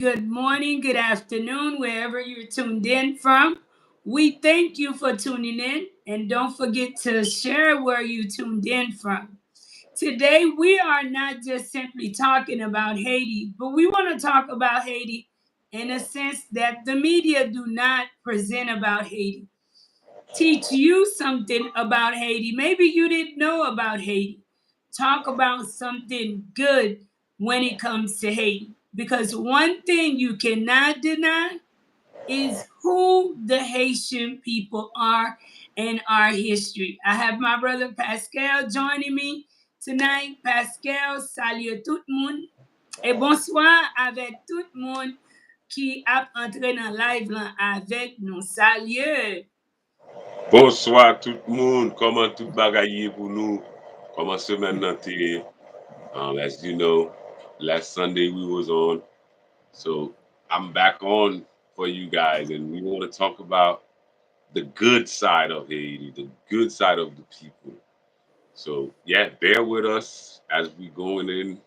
good morning, good afternoon, wherever you're tuned in from. We thank you for tuning in, and don't forget to share where you tuned in from. Today, we are not just simply talking about Haiti, but we want to talk about Haiti in a sense that the media do not present about Haiti. Teach you something about Haiti. Maybe you didn't know about Haiti. Talk about something good when it comes to Haiti. Because one thing you cannot deny is who the Haitian people are in our history. I have my brother Pascal joining me tonight. Pascal, salut tout le monde. Et bonsoir avec tout le monde qui a entré dans live là avec nous. Salut! Bonsoir tout le monde. Comment tout bagaille pour nous? Comment semaine nan te? As you know, last Sunday we was on. So I'm back on for you guys, and we want to talk about the good side of Haiti, the good side of the people. So yeah, bear with us as we going in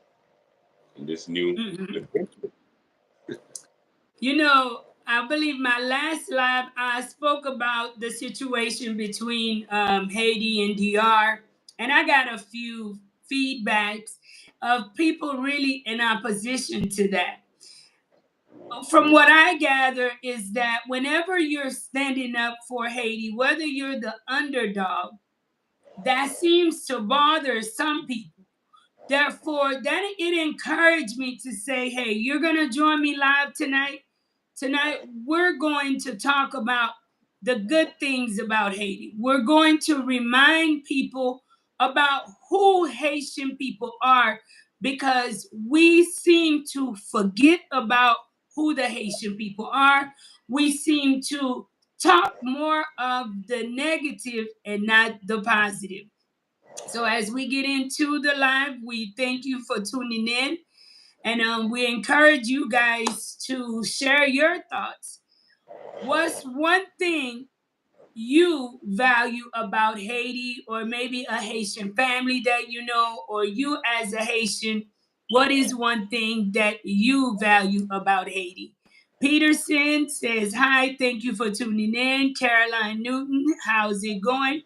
this new Mhm. adventure. I believe my last live, I spoke about the situation between Haiti and DR, and I got a few feedbacks of people really in opposition to that. From what I gather, is that whenever you're standing up for Haiti, whether you're the underdog, that seems to bother some people. Therefore, that it encouraged me to say, hey, you're going to join me live tonight. Tonight, we're going to talk about the good things about Haiti. We're going to remind people about who Haitian people are because we seem to forget about who the Haitian people are. We seem to talk more of the negative and not the positive. So as we get into the live, we thank you for tuning in, and we encourage you guys to share your thoughts. What's one thing you value about Haiti, or maybe a Haitian family that you know, or you as a Haitian? What is one thing that you value about Haiti? Peterson says, hi, thank you for tuning in. Caroline Newton, how's it going?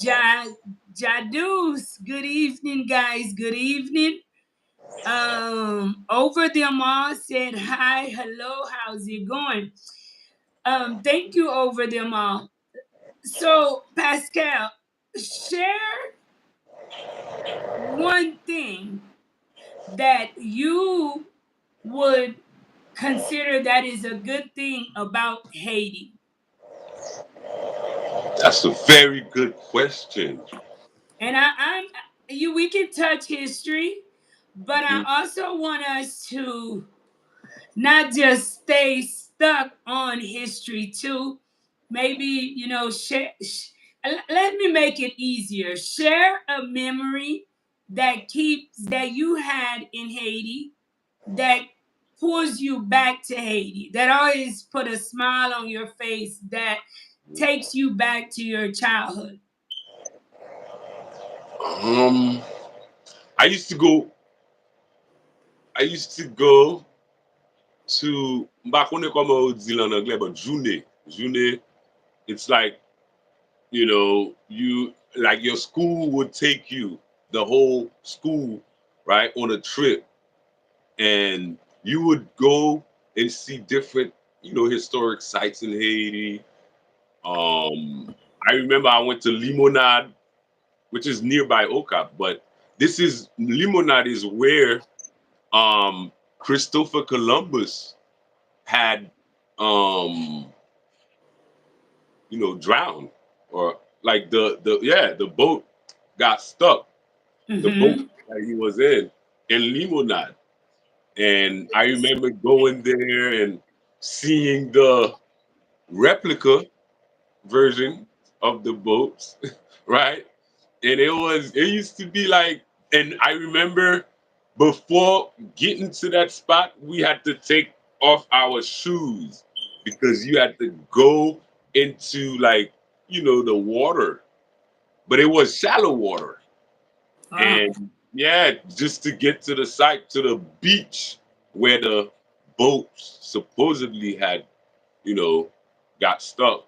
Ja Jadus, good evening, guys. Good evening. Over them all said hi, hello, how's it going? Thank you, over them all. So, Pascal, share one thing that you would consider that is a good thing about Haiti. That's a very good question. And I'm you we can touch history, but I Mhm. also want us to not just stay stuck on history too. Maybe let me make it easier. Share a memory that you had in Haiti that pulls you back to Haiti. That always put a smile on your face. That takes you back to your childhood. Um, I used to go. I used to go to back when they come out Zealand anglais, but June, it's like you like your school would take you the whole school right on a trip, and you would go and see different historic sites in Haiti. Um, I remember I went to Limonade, which is nearby Okap, but this is Limonade is where Christopher Columbus had um drowned, or like the boat got stuck, the boat Mm-hmm. that he was in Limonade. And I remember going there and seeing the replica version of the boats, right? And it used to be like, and I remember before getting to that spot, we had to take off our shoes because you had to go into like, the water, but it was shallow water. Wow. And yeah, just to get to the site, to the beach where the boats supposedly had, you know, got stuck.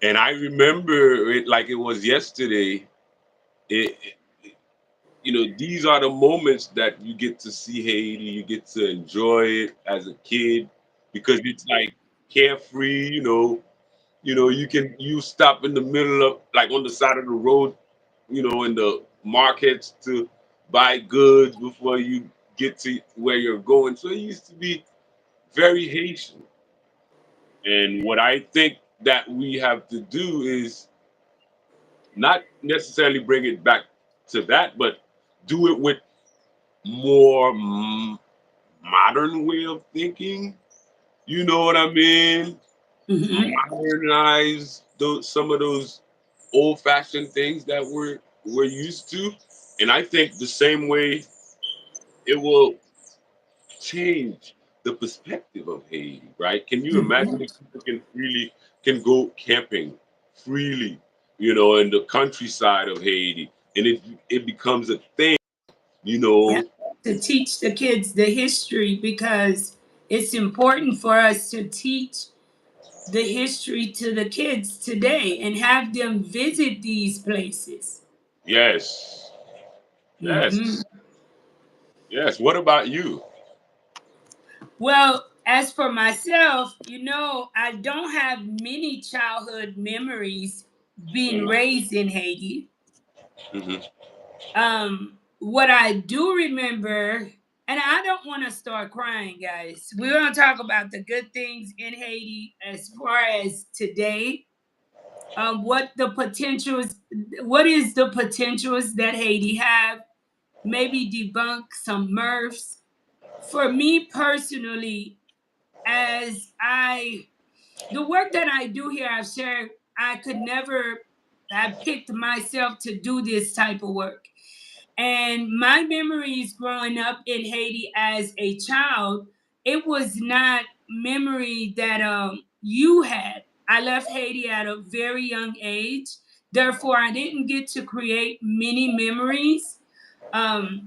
And I remember it like it was yesterday. It, these are the moments that you get to see Haiti, you get to enjoy it as a kid because it's like carefree, you stop in the middle of like on the side of the road, in the markets to buy goods before you get to where you're going. So it used to be very Haitian. And what I think that we have to do is not necessarily bring it back to that, but do it with more modern way of thinking. You know what I mean? Mm-hmm. Modernize some of those old fashioned things that we're used to. And I think the same way it will change the perspective of Haiti, right? Can you imagine if people can go camping freely, in the countryside of Haiti, and it becomes a thing, you Yeah, know? to teach the kids the history because it's important for us to teach the history to the kids today and have them visit these places. Yes, Hmm. yes, yes. What about you? Well, as for myself, I don't have many childhood memories being raised in Haiti. Hmm. What I do remember, and I don't want to start crying, guys. We're going to talk about the good things in Haiti as far as today. What the potentials, what is the potentials that Haiti have? Maybe debunk some mirths. For me personally, as the work that I do here, I've shared, I could never have picked myself to do this type of work. And my memories growing up in Haiti as a child, it was not memory that you had. I left Haiti at a very young age. Therefore, I didn't get to create many memories. Um,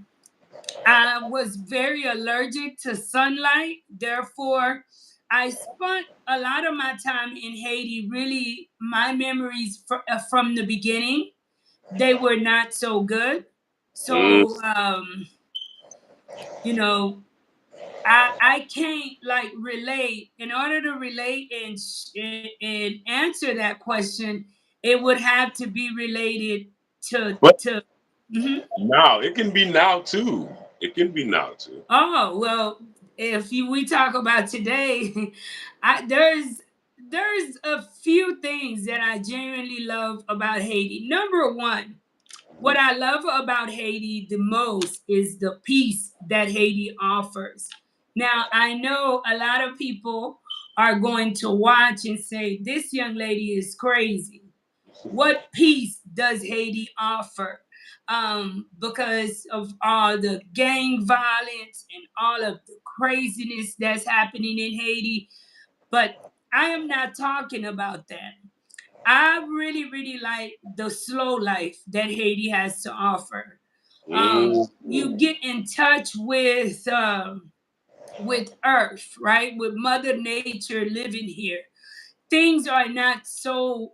I was very allergic to sunlight. Therefore, I spent a lot of my time in Haiti. Really, my memories from the beginning, they were not so good. Mm. So, you know, I can't like relate. In order to relate and answer that question, it would have to be related But to. Mhm. now it can be now too. It can be now too. Oh well, if we talk about today, there's a few things that I genuinely love about Haiti. Number one, what I love about Haiti the most is the peace that Haiti offers. Now, I know a lot of people are going to watch and say, this young lady is crazy. What peace does Haiti offer? Because of all the gang violence and all of the craziness that's happening in Haiti. But I am not talking about that. I really, really like the slow life that Haiti has to offer. You Mm. get in touch with Earth, right? With Mother Nature living here. Things are not so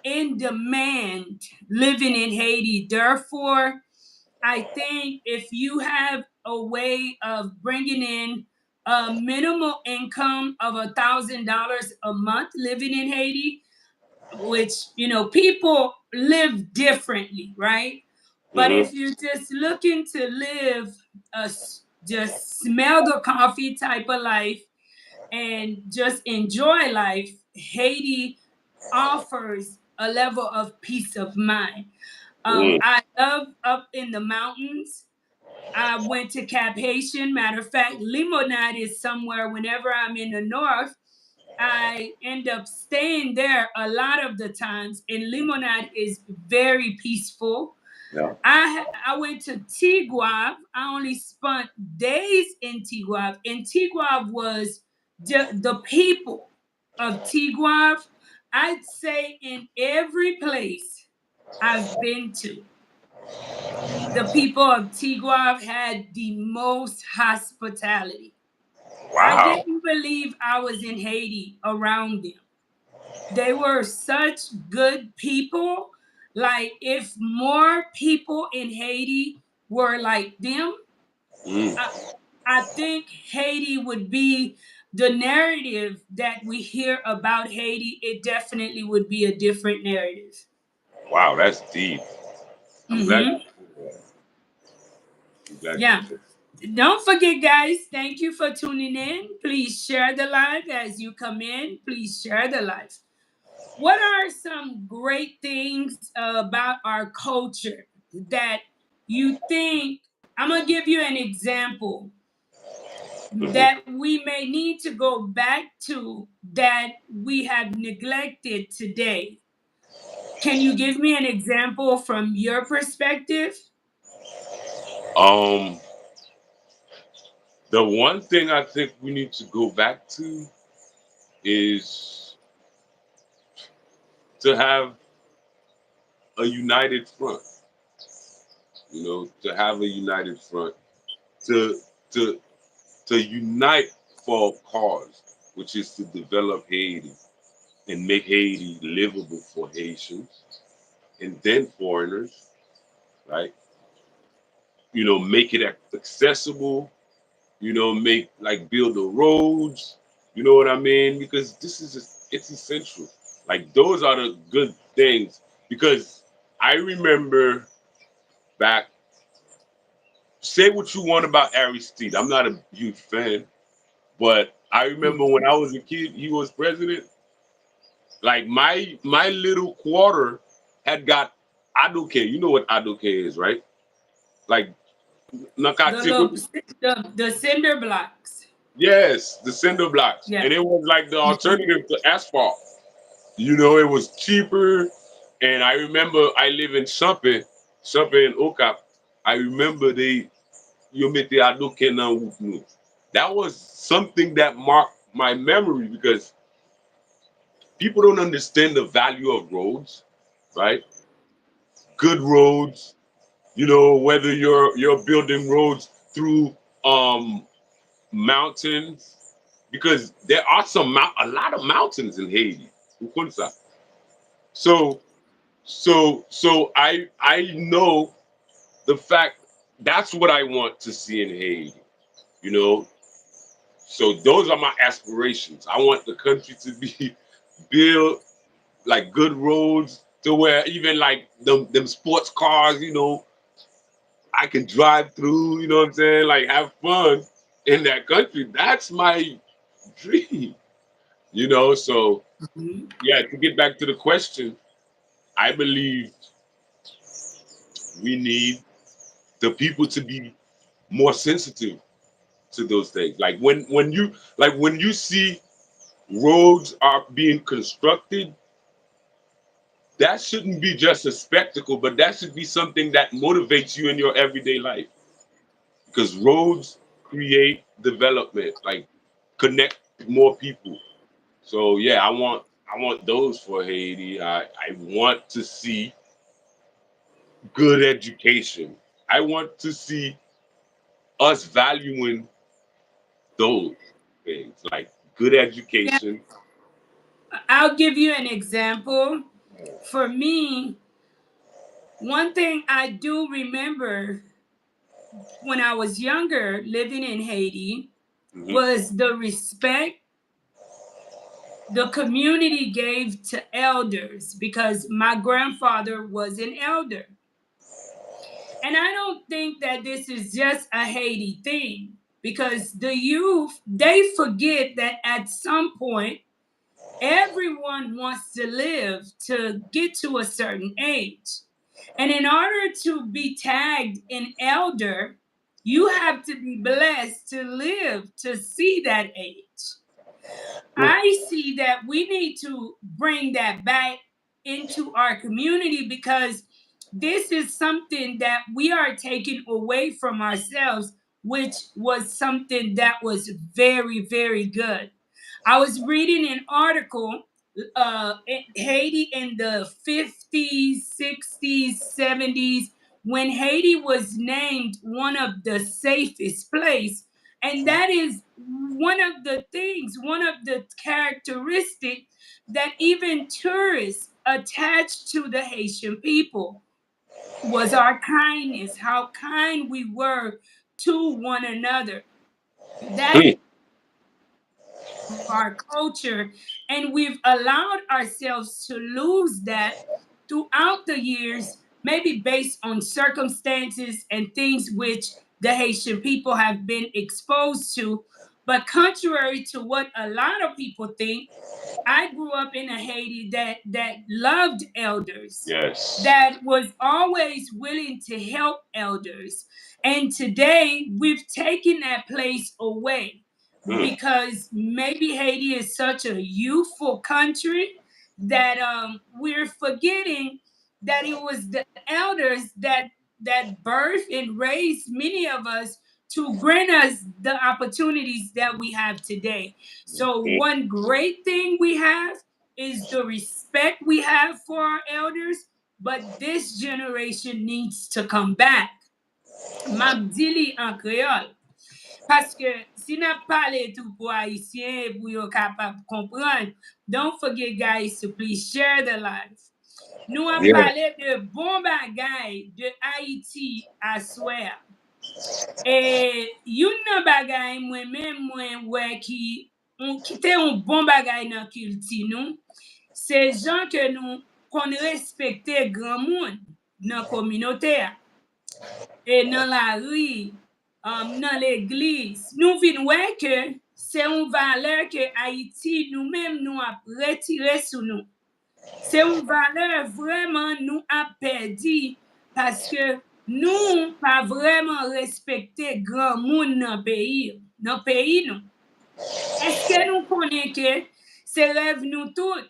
in demand living in Haiti. Therefore, I think if you have a way of bringing in a minimal income of $1,000 a month living in Haiti, which people live differently, right? But Hmm. if you're just looking to live a just smell the coffee type of life and just enjoy life, Haiti offers a level of peace of mind. Mm. I love up in the mountains. I went to Cap Haitian. Matter of fact, Limonade is somewhere whenever I'm in the north. I end up staying there a lot of the times, and Limonade is very peaceful. Yeah. I went to Tiguave. I only spent days in Tiguave, and Tiguave was the people of Tiguave. I'd say in every place I've been to, the people of Tiguave had the most hospitality. I Wow. didn't believe I was in Haiti around them. They were such good people. Like, if more people in Haiti were like them, Mm. I, I think Haiti would be the narrative that we hear about Haiti. It definitely would be a different narrative. Wow, that's deep. I'm glad Hmm. you said that. I'm glad you Yeah. said Don't forget, guys, thank you for tuning in. Please share the live as you come in. Please share the live. What are some great things about our culture that you think? I'm going to give you an example that. that we may need to go back to that we have neglected today. Can you give me an example from your perspective? Um, the one thing I think we need to go back to is to have a united front. You know, to have a united front, to to to unite for a cause, which is to develop Haiti and make Haiti livable for Haitians and then foreigners, right? You know, make it accessible. You know, make like build the roads. You know what I mean? Because this is it's essential. Like those are the good things. Because I remember back. Say what you want about Aristide. I'm not a huge fan, but I remember when I was a kid, he was president. Like my little quarter had got adoke. You know what adoke is, right? Like The nakati. little, the cinder blocks. Yes, the cinder blocks, Yeah. and it was like the alternative to asphalt. You know, it was cheaper, and I remember I live in Champe in Okap. I remember they you made the adoke na wupnu. That was something that marked my memory because people don't understand the value of roads, right? Good roads, you know, whether you're building roads through mountains, because there are a lot of mountains in Haiti. Ukunsa. So I know the fact that's what I want to see in Haiti, you know. So those are my aspirations. I want the country to be built like good roads to where even like them sports cars, you know, I can drive through, you know what I'm saying? Like have fun in that country. That's my dream, you know. So Mhm. yeah, to get back to the question, I believe we need the people to be more sensitive to those things. Like when you see roads are being constructed, that shouldn't be just a spectacle, but that should be something that motivates you in your everyday life. Because roads create development, like connect more people. So yeah, I want those for Haiti. I want to see good education. I want to see us valuing those things, like good Yeah. education. I'll give you an example. For me, one thing I do remember when I was younger living in Haiti Hmm. was the respect the community gave to elders because my grandfather was an elder. And I don't think that this is just a Haiti thing because the youth, they forget that at some point, everyone wants to live to get to a certain age. And in order to be tagged an elder, you have to be blessed to live to see that age. Sure. I see that we need to bring that back into our community because this is something that we are taking away from ourselves, which was something that was very, very good. I was reading an article in Haiti in the 50s, 60s, 70s, when Haiti was named one of the safest place. And that is one of the things, one of the characteristics that even tourists attached to the Haitian people was our kindness, how kind we were to one another. That Mm. our culture, and we've allowed ourselves to lose that throughout the years, maybe based on circumstances and things which the Haitian people have been exposed to. But contrary to what a lot of people think, I grew up in a Haiti that loved elders, Yes. that was always willing to help elders. And today we've taken that place away Mm. because maybe Haiti is such a youthful country that we're forgetting that it was the elders that birthed and raised many of us to grant us the opportunities that we have today. So Mm. one great thing we have is the respect we have for our elders, but this generation needs to come back. Mabdili en créole. Parce que si n'a parlé tout pour haïtien pour yo capable comprendre, don't forget guys to please share the live. Nous avons Yeah. parlé de bon bagay de Haïti à soi. Et yon nan bagay mwen wè ki te un bon bagay nan kulti nou, se jan ke nou kon respekte gran moun nan kominote a. Et dans la rue, dans l'église, nous venons que c'est une valeur que Haïti nous-mêmes nous a retiré sous nous. C'est une valeur vraiment nous a perdu parce que nous pas vraiment respecté grand monde dans le pays. Dans le pays, nous. Est-ce que nous connaissons que c'est rêve nous tous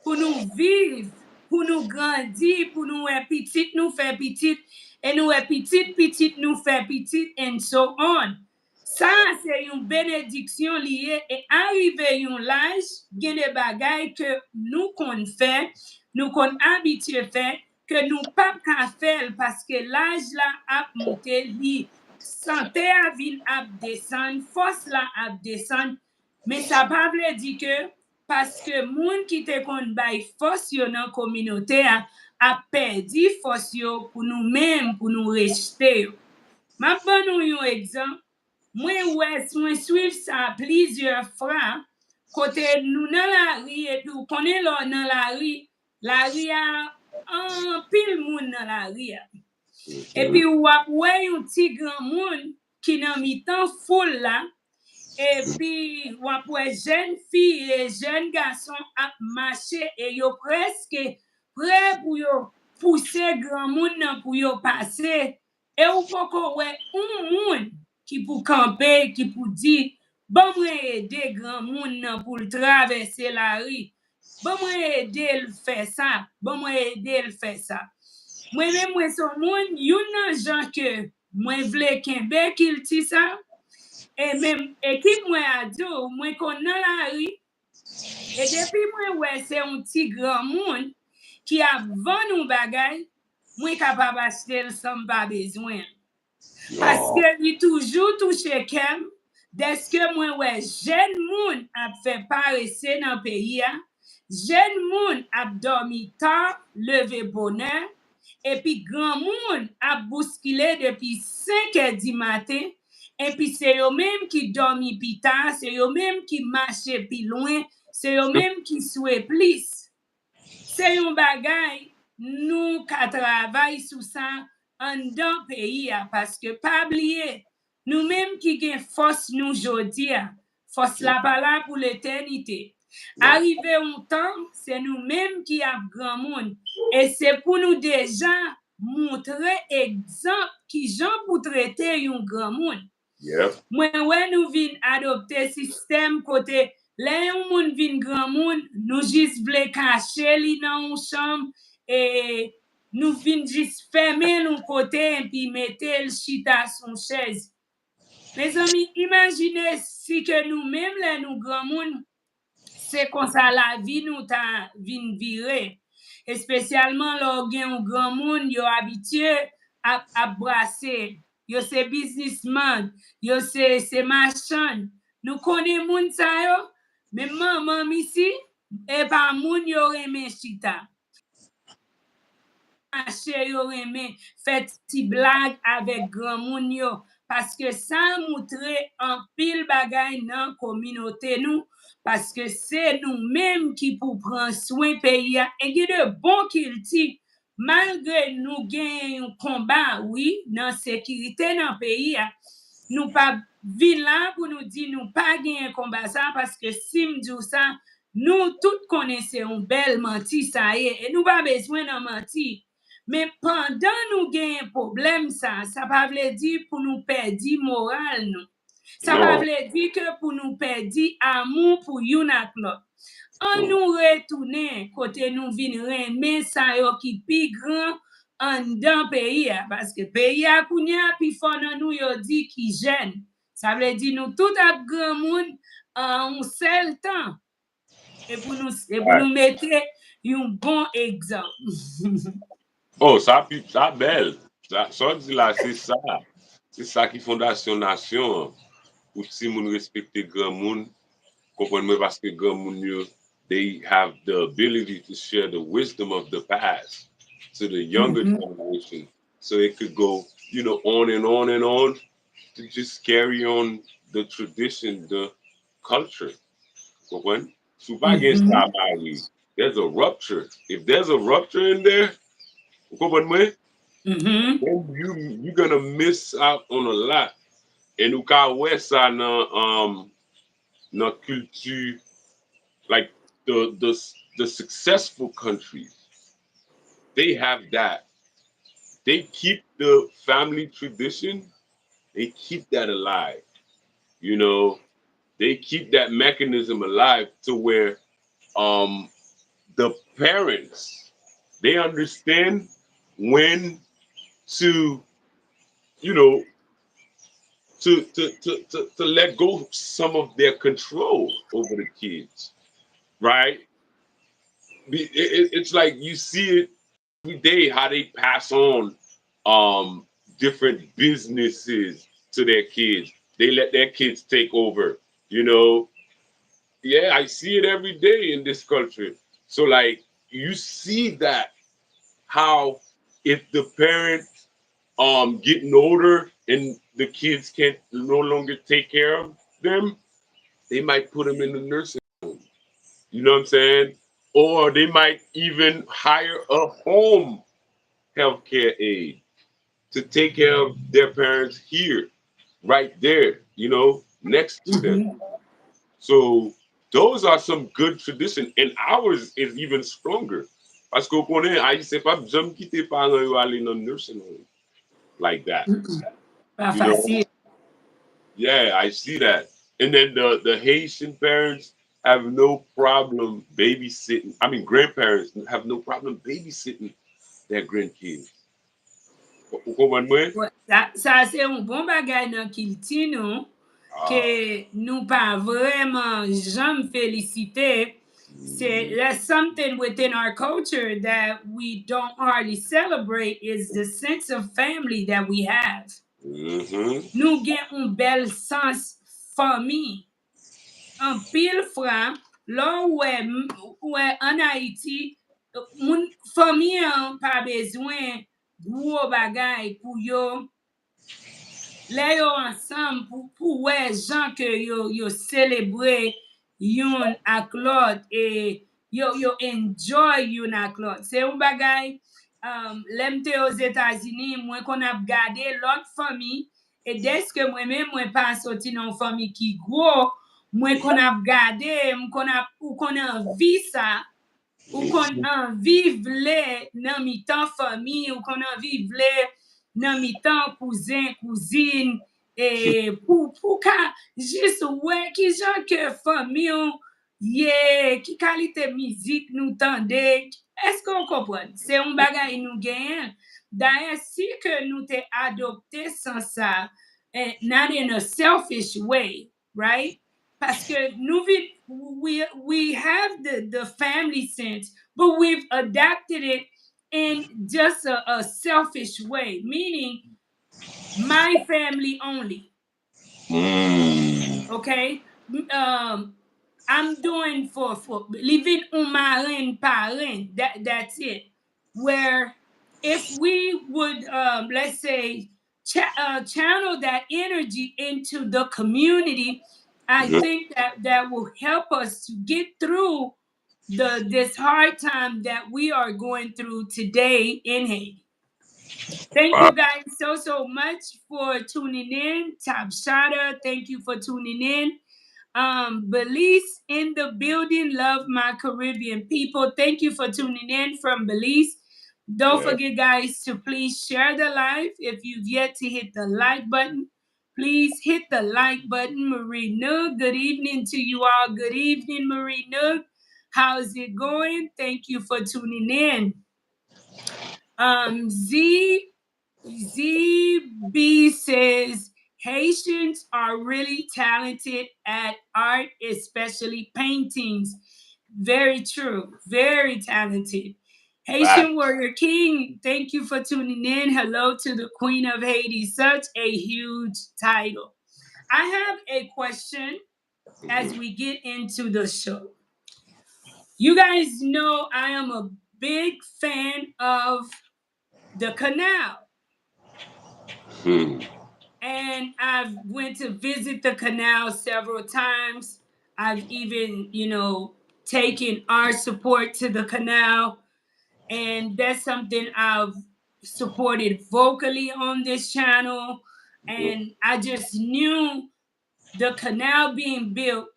pour nous vivre, pour nous grandir, pour nous être petit, nous faire petit, et nous être petit, nous faire petit, and so on. Ça, c'est une bénédiction liée et arriver à l'âge, il y a des bagailles que nous qu'on fait, nous qu'on habitué faire, que nous pas qu'à faire parce que l'âge là a monté, li santé a vin a descendre, force là a descendre, mais ça pas veut dire que parce que moun qui te kon bay force yo dans communauté a perdu force yo pour nous mêmes pour nous rester. M'a ban nou yon exemple. Mwen suiv ça plusieurs fois côté nous dans la rue et puis on est là dans la rue a un pile moun dans la rue. Et puis ou ap wè yon ti grand moun qui nan mi-temps foule là. Et puis, après, jeunes filles et jeunes garçons à marcher et yo presque prêt pour yo pousser grand monde pour yo passer. Et ou poko ouais un monde qui pour camper, qui pour dire bon moi aider grand monde pour traverser la rue. Bon moi aider le faire ça. Bon moi aider le faire ça. Moi-même moi son monde, yon nan gens que moi vle kembe qu'il ti ça. Et même équipe moi a dit, moi qu'on dans la rue, et depuis moi ouais c'est un petit grand monde qui a vendu nos bagages, moi capable acheter sans pas besoin. Parce No. que lui toujours touché kem, dès que moi ouais jeune monde a fait paraître dans le pays, jeune monde a dormi tard, levé bonheur, et puis grand monde a bousculé depuis 5 heures du matin. Et puis c'est eux-mêmes qui dorment plus tard, c'est eux-mêmes qui marchent plus loin, c'est eux-mêmes qui souhaitent plus. C'est un bagay, nous qui travaillons sur ça en dans le pays, parce que pas oublier, nous-mêmes qui avons force nous aujourd'hui, force la pas là pour l'éternité. Arrivé un temps, c'est nous-mêmes qui avons grand monde. Et c'est pour nous déjà montrer exemple qui gens pour traiter un grand monde. Yep. Mwen wè nou vin adopte sistem kote le yon moun vin gran moun, nou jis vle kache li nan yon chambre et nou vin jis ferme l'un kote et puis mette l chita son chaise. Mes amis, imaginez si que nous même les nous grand moun, c'est comme ça la vie nous ta vin vire. Et spécialement lor gen yon grand moun yo habitué à brasser. yo se businessman, yo se machan. Nou konen moun sa yo, men maman isi, e pa moun yo reme chita. Che yo reme fait ti blag avec grand moun yo parce que ça montre en pile bagay nan communauté nous parce que c'est nous mêmes qui pour prendre soin pays et il y a de bon kilti malgré nous gagnons un combat oui dans sécurité dans pays nous pas vilain pour nous dire nous pas gagner combat ça parce que si me ça nous toutes connaissons un bel menti ça y est et nous pas besoin d'en mentir. Mais pendant nous gagnons un problème, ça ne veut pas dire pour nous perdre moral, non. Ça ne Non. veut pas dire que pour nous perdre amour pour une ak l'autre. On Non. nous retourne côté nous venons mais ça yo qui plus grand en dans pays parce que pays a kounya puis fond nous yo dit qui jeune. Ça veut dire nous tout a grand monde en un seul temps et pour Ouais. nous mettre un bon exemple. Oh, ça belle. Ça dit là, c'est ça. C'est ça qui fondation nation. Pour si moun respecter grand moun, comprenez parce que grand moun yo, they have the ability to share the wisdom of the past to the younger Mhm. generation. So it could go, on and on and on to just carry on the tradition, the culture. Comprende? Sou pa gen Mhm. sa mari, there's a rupture. If there's a rupture in there, comprende mwen? Mhm. Then you're gonna miss out on a lot. And ou ka wè sa nan culture, like the successful countries, they have that. They keep the family tradition, they keep that alive. You know, they keep that mechanism alive to where um the parents they understand when to, you know, to let go of some of their control over the kids, right? It's like you see it every day how they pass on um different businesses to their kids. They let their kids take over, you know. Yeah, I see it every day in this culture. So like you see that how if the parent getting older and the kids can't no longer take care of them, they might put them in the nursing home. You know what I'm saying? Or they might even hire a home healthcare aide to take care of their parents here, right there, next to them. Mhm. So those are some good tradition, and ours is even stronger. Parce qu'on connaît, Haïti, pas jamais quitter parents yo aller dans nursing home like that. Pas You know? facile. Yeah, I see that. And then the Haitian parents have no problem babysitting. I mean, grandparents have no problem babysitting their grandkids. Vous comprenez? Ouais, ça c'est un bon bagage dans Kilti, nous, Ah. que nous pas vraiment jamais féliciter. C'est Mhm. that's something within our culture that we don't hardly celebrate is the sense of family that we have. Mhm. Nous avons un bel sens famille. Un pile fra, là où est en Haïti, mon famille n'a pas besoin gros bagay pour yo là yo ensemble pour ouais gens que yo célébrer yon ak l'autre et yo enjoy yon ak l'autre. C'est un bagay l'emte aux États-Unis moi qu'on a gardé l'autre famille et dès que moi-même moi pas sorti dans famille qui gros moi qu'on a gardé qu'on a envie ça ou qu'on an vivle nan mi tan fami, ou qu'on an vivle nan mi tan cousin, cousine, et pour ka juste ouais qui jan que fami ou ye, qui qualité musique nous tende, est-ce qu'on comprend? C'est un bagay nous gagne. D'ailleurs, si que nous te adopté sans ça, not in a selfish way, right? Parce que we have the family sense, but we've adapted it in just a selfish way, meaning My family only. Mm. Okay. Um, I'm doing for living un marin parin. That's it. Where if we would let's say channel that energy into the community, I Mhm. think that that will help us to get through the this hard time that we are going through today in Haiti. Thank Wow. you guys so much for tuning in. Top Shada, thank you for tuning in. Belize in the building. Love my Caribbean people. Thank you for tuning in from Belize. Don't Yeah. forget, guys, to please share the live. If you've yet to hit the like button, please hit the like button. Marie Noog, good evening to you all. Good evening, Marie Noog. How's it going? Thank you for tuning in. ZB says Haitians are really talented at art, especially paintings. Very true. Very talented. Haitian Facts. Warrior King, thank you for tuning in. Hello to the Queen of Haiti. Such a huge title. I have a question as Mhm. we get into the show. You guys know I am a big fan of the canal, Hmm. and I've went to visit the canal several times. I've even, taken our support to the canal, and that's something I've supported vocally on this channel. Mhm. And I just knew the canal being built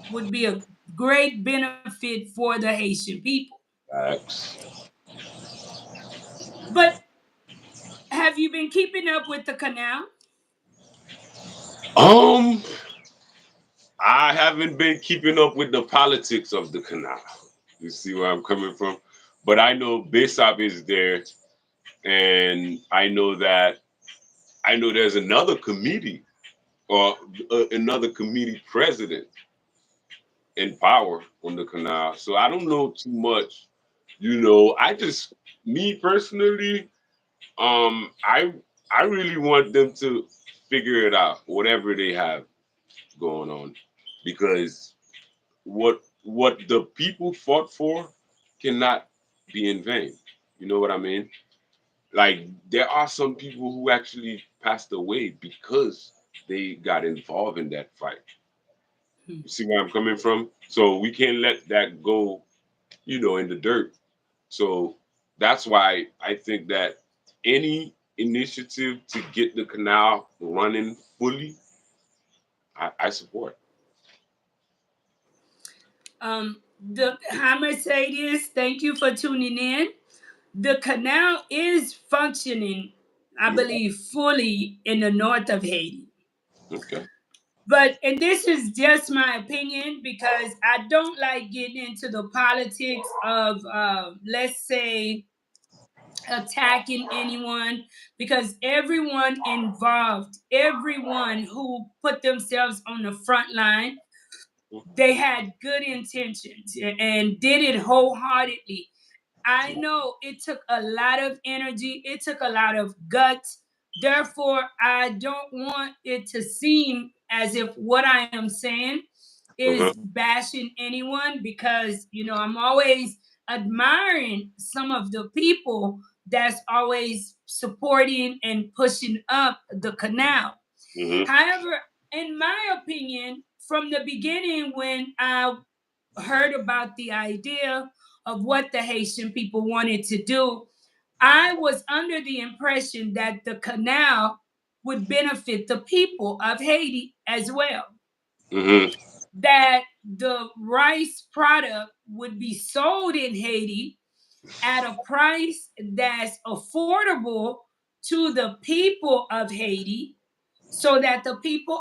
would be a great benefit for the Haitian people. Facts. But have you been keeping up with the canal? Um, I haven't been keeping up with the politics of the canal. You see where I'm coming from? But I know Bishop is there, and I know there's another committee or another committee president in power on the canal. So I don't know too much. I just me personally, I really want them to figure it out, whatever they have going on, because what the people fought for cannot be in vain. You know what I mean? Like there are some people who actually passed away because they got involved in that fight. You see where I'm coming from? So we can't let that go, in the dirt. So that's why I think that any initiative to get the canal running fully, I support. The how much say this? Thank you for tuning in. The canal is functioning, I Okay. believe, fully in the north of Haiti. Okay. But and this is just my opinion because I don't like getting into the politics of let's say attacking anyone, because everyone involved, everyone who put themselves on the front line, they had good intentions and did it wholeheartedly. I know it took a lot of energy, it took a lot of guts. Therefore, I don't want it to seem as if what I am saying is Uh-huh. bashing anyone, because, I'm always admiring some of the people that's always supporting and pushing up the canal. Hmm. However, in my opinion, from the beginning, when I heard about the idea of what the Haitian people wanted to do, I was under the impression that the canal would benefit the people of Haiti as well. Hmm. That the rice product would be sold in Haiti at a price that's affordable to the people of Haiti, so that the people.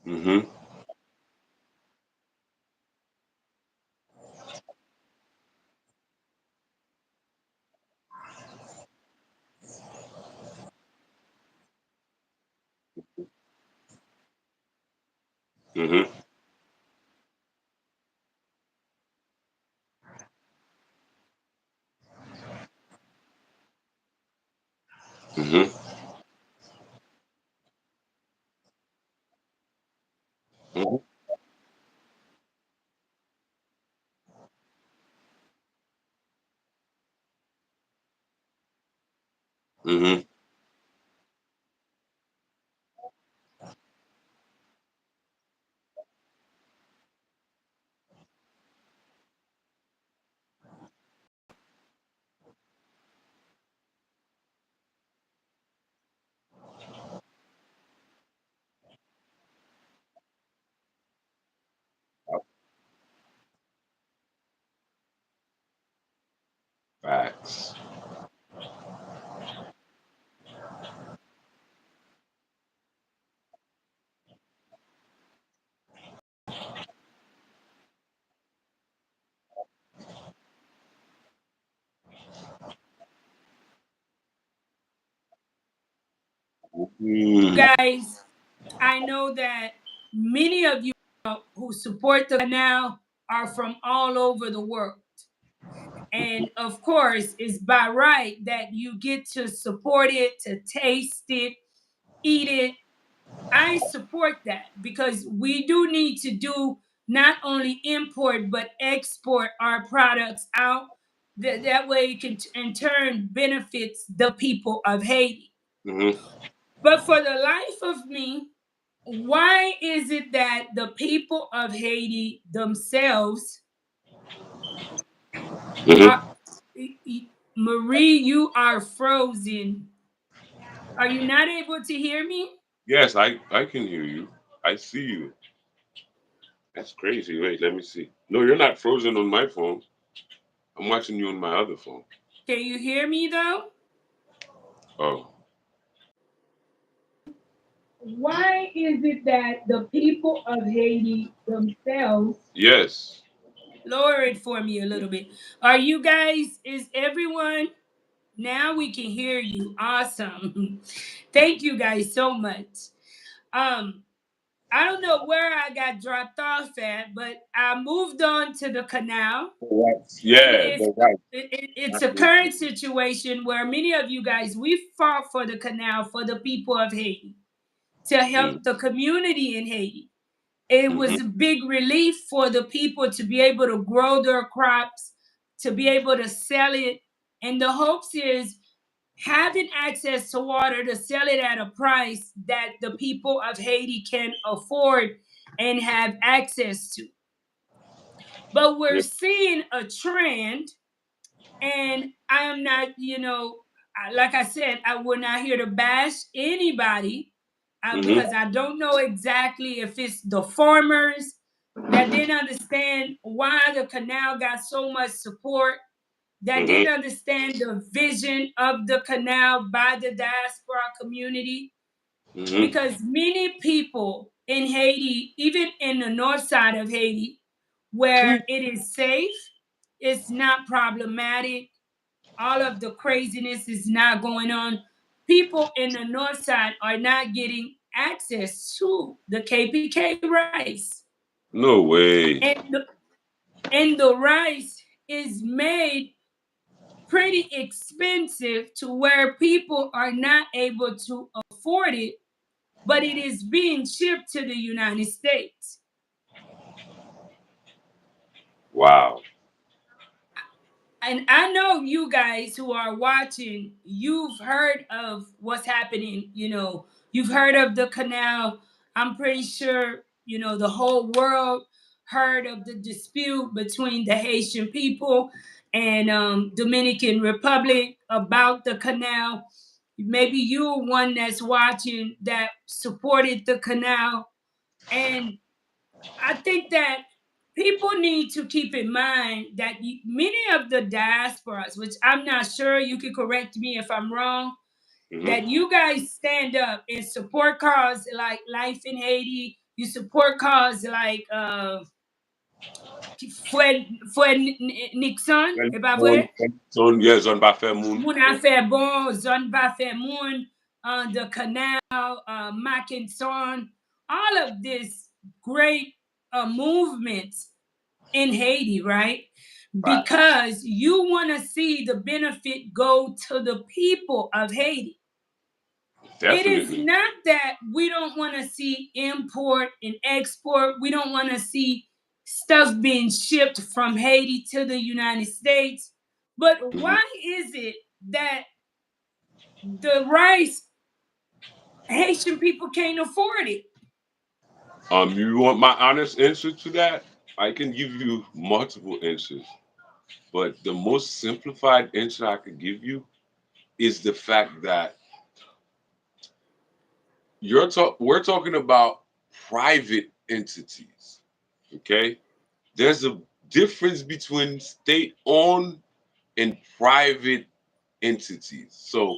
Hmm. Hmm. Mm-hmm. Facts. Mm. Guys, I know that many of you who support the canal are from all over the world. And of course, it's by right that you get to support it, to taste it, eat it. I support that because we do need to do not only import but export our products out. That way it can in turn benefits the people of Haiti. Mm-hmm. But for the life of me, why is it that the people of Haiti themselves are, Mm-hmm. Marie, you are frozen. Are you not able to hear me? Yes, I can hear you. I see you. That's crazy. Wait, let me see. No, you're not frozen on my phone. I'm watching you on my other phone. Can you hear me though? Oh, Why is it that the people of Haiti themselves yes. lower it for me a little bit? Are you guys, is everyone, now we can hear you? Awesome. Thank you guys so much. Um, I don't know where I got dropped off at, but I moved on to the canal. Right. And Yeah, the right. it's a current situation where many of you guys, we fought for the canal for the people of Haiti to help the community in Haiti. It Mm-hmm. was a big relief for the people to be able to grow their crops, to be able to sell it. And the hopes is having access to water to sell it at a price that the people of Haiti can afford and have access to. But we're Yeah. seeing a trend, and I am not, like I said, I will not here to bash anybody Mm-hmm. because I don't know exactly if it's the farmers that didn't understand why the canal got so much support, that Mm-hmm. didn't understand the vision of the canal by the diaspora community. Mm-hmm. Because many people in Haiti, even in the north side of Haiti, where it is safe, it's not problematic, all of the craziness is not going on. People in the north side are not getting access to the KPK rice. No way. And the rice is made pretty expensive to where people are not able to afford it, but it is being shipped to the United States. Wow. And I know you guys who are watching, you've heard of what's happening. You've heard of the canal. I'm pretty sure, the whole world heard of the dispute between the Haitian people and Dominican Republic about the canal. Maybe you're one that's watching that supported the canal. And I think that people need to keep in mind that many of the diasporas, which I'm not sure, you can correct me if I'm wrong, Mm-hmm. that you guys stand up and support cause like Life in Haiti. You support cause like Fue Nixon, Well, et pas vrai? yes, on Buffet Moon. Moun a fait bon, zone ba fait moun, the canal, Mackinson, all of this great movements in Haiti, right? Facts. Because you want to see the benefit go to the people of Haiti. It is Definitely. not that we don't want to see import and export. We don't want to see stuff being shipped from Haiti to the United States. But Mm-hmm. why is it that The rice, Haitian people can't afford it. You want my honest answer to that? I can give you multiple answers, but the most simplified answer I could give you is the fact that we're talking about private entities. Okay? There's a difference between state-owned and private entities. So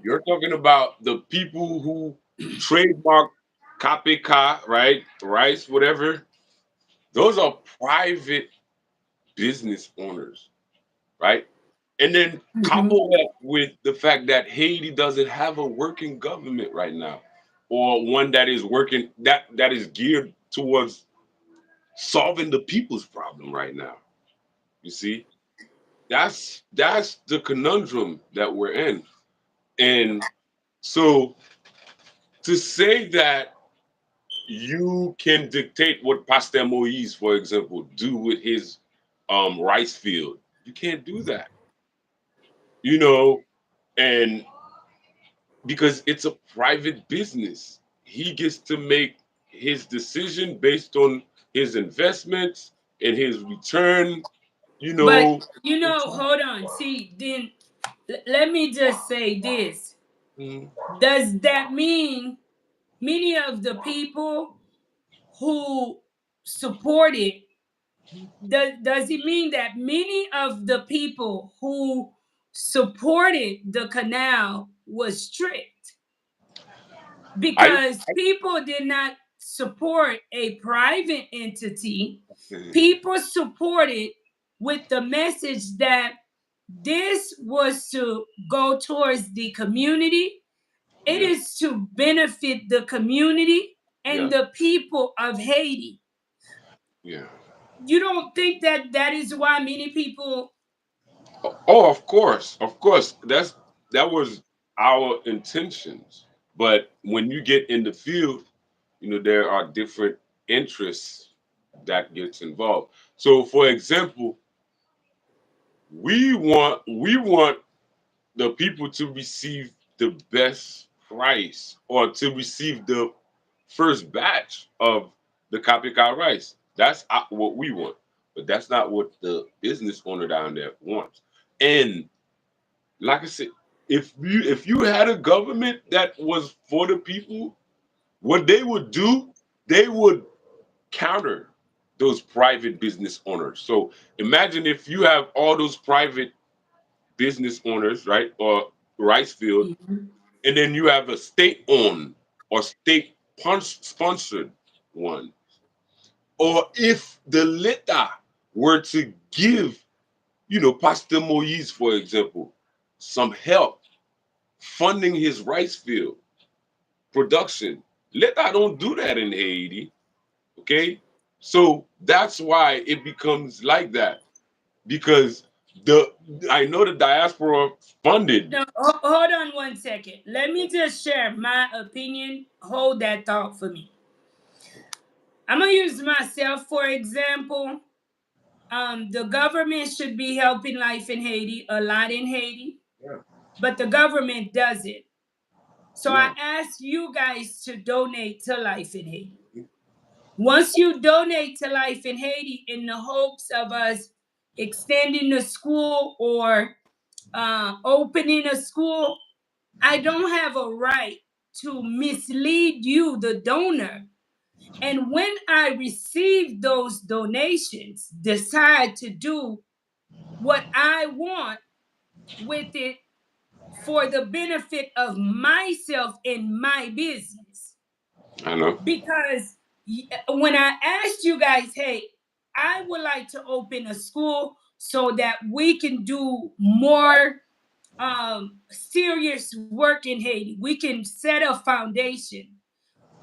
you're talking about the people who trademark KPK, right? Rice, whatever. Those are private business owners, right? And then couple Mhm. that with the fact that Haiti doesn't have a working government right now, or one that is working that is geared towards solving the people's problem right now. You see, that's the conundrum that we're in. And so to say that you can dictate what Pastor Moise, for example, do with his rice field, you can't do that. You know, and because it's a private business, he gets to make his decision based on his investments and his return. You But know, hold on. See, then let me just say this. Mhm. Does that mean many of the people who supported, does it mean that many of the people who supported the canal was strict? I, Because people did not support a private entity. I People supported with the message that this was to go towards the community. It yeah, is to benefit the community and yeah, the people of Haiti. yeah. You don't think that that is why many people? Oh, of course. That was our intentions. But when you get in the field, there are different interests that gets involved. So, for example, we want the people to receive the best price or to receive the first batch of the copycat rice. That's what we want, but that's not what the business owner down there wants. And like I said, if you had a government that was for the people, what they would do, they would counter those private business owners. So imagine if you have all those private business owners, right, or rice field, Mhm. and then you have a state-owned or sponsored one, or if the Leta were to give, Pastor Moise, for example, some help funding his rice field production. Leta don't do that in Haiti, okay? So that's why it becomes like that because the I know the diaspora funded. No, hold on one second. Let me just share my opinion. Hold that thought for me. I'm gonna use myself for example. The government should be helping life in Haiti a lot in Haiti, Yeah, but the government doesn't. So I yeah, ask you guys to donate to Life in Haiti. Once you donate to Life in Haiti in the hopes of us extending the school or opening a school, I don't have a right to mislead you, the donor. And when I receive those donations, decide to do what I want with it for the benefit of myself and my business. I know. Because when I asked you guys, hey, I would like to open a school so that we can do more serious work in Haiti. We can set a foundation.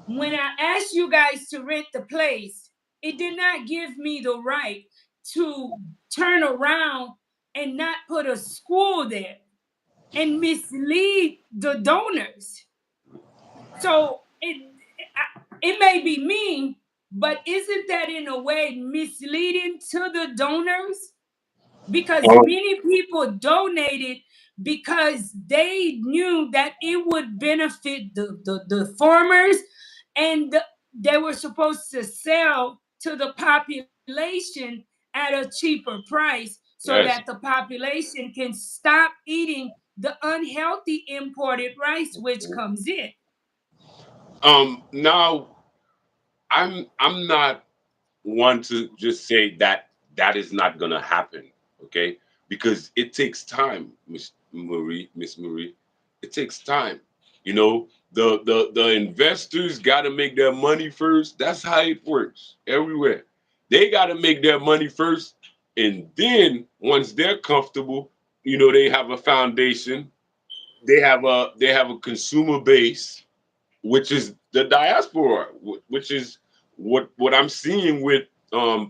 When I asked you guys to rent the place, it did not give me the right to turn around and not put a school there and mislead the donors. So it may be mean, but isn't that in a way misleading to the donors? Because Oh, many people donated because they knew that it would benefit the farmers, and they were supposed to sell to the population at a cheaper price so that Yes. the population can stop eating the unhealthy imported rice which comes in. Now I'm not one to just say that that is not gonna happen, okay? Because it takes time, Miss Marie. It takes time. You know, the investors got to make their money first. That's how it works everywhere. They got to make their money first, and then once they're comfortable, you know, they have a foundation. They have a consumer base, which is the diaspora, which is what I'm seeing with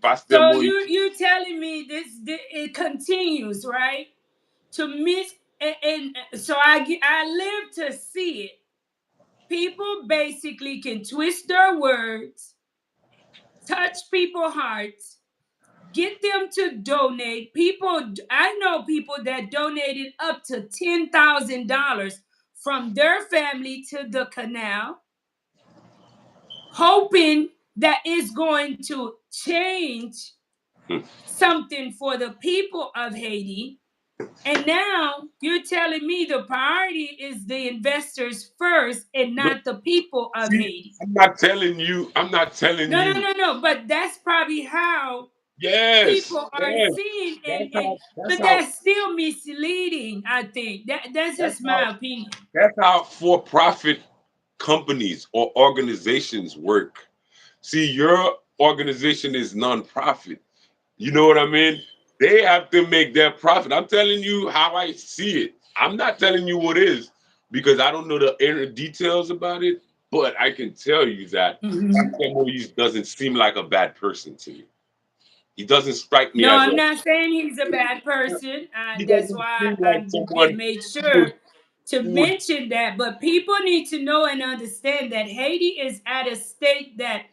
Pastor So Moise. you telling me this it continues, right? To miss, and so I live to see it. People basically can twist their words, touch people's hearts, get them to donate. People, I know people that donated up to $10,000 from their family to the canal, hoping that it's going to change Hmm. something for the people of Haiti. And now you're telling me the priority is the investors first and No, not the people of see, Haiti. I'm not telling you. I'm not telling No, no, you. no, no. But that's probably how Yes, people are yes. seeing, That's and how. That's but how. that's still misleading. I think that's That's just how. my opinion. That's how for-profit companies or organizations work. See, your organization is non-profit. You know what I mean? They have to make their profit. I'm telling you how I see it. I'm not telling you what is because I don't know the inner details about it, but I can tell you that Mhm. Pastor Moise doesn't seem like a bad person to me. He doesn't strike me No, as I'm a not saying he's a bad person. he That's doesn't why seem I like someone made who would sure to who would mention that. But people need to know and understand that Haiti is at a state that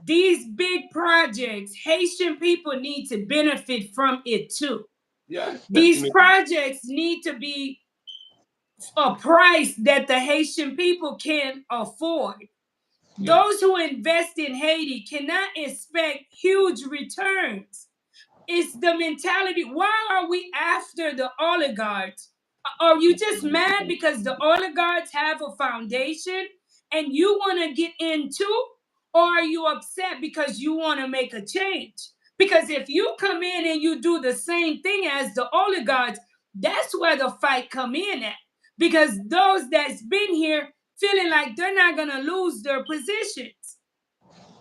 these big projects, Haitian people need to benefit from it too. yes, These definitely. projects need to be a price that the Haitian people can afford. Yeah. Those who invest in Haiti cannot expect huge returns. It's the mentality. Why are we after the oligarchs? Are you just mad because the oligarchs have a foundation and you want to get into? Or are you upset because you want to make a change? Because if you come in and you do the same thing as the oligarchs, that's where the fight come in at. Because those that's been here feeling like they're not going to lose their positions.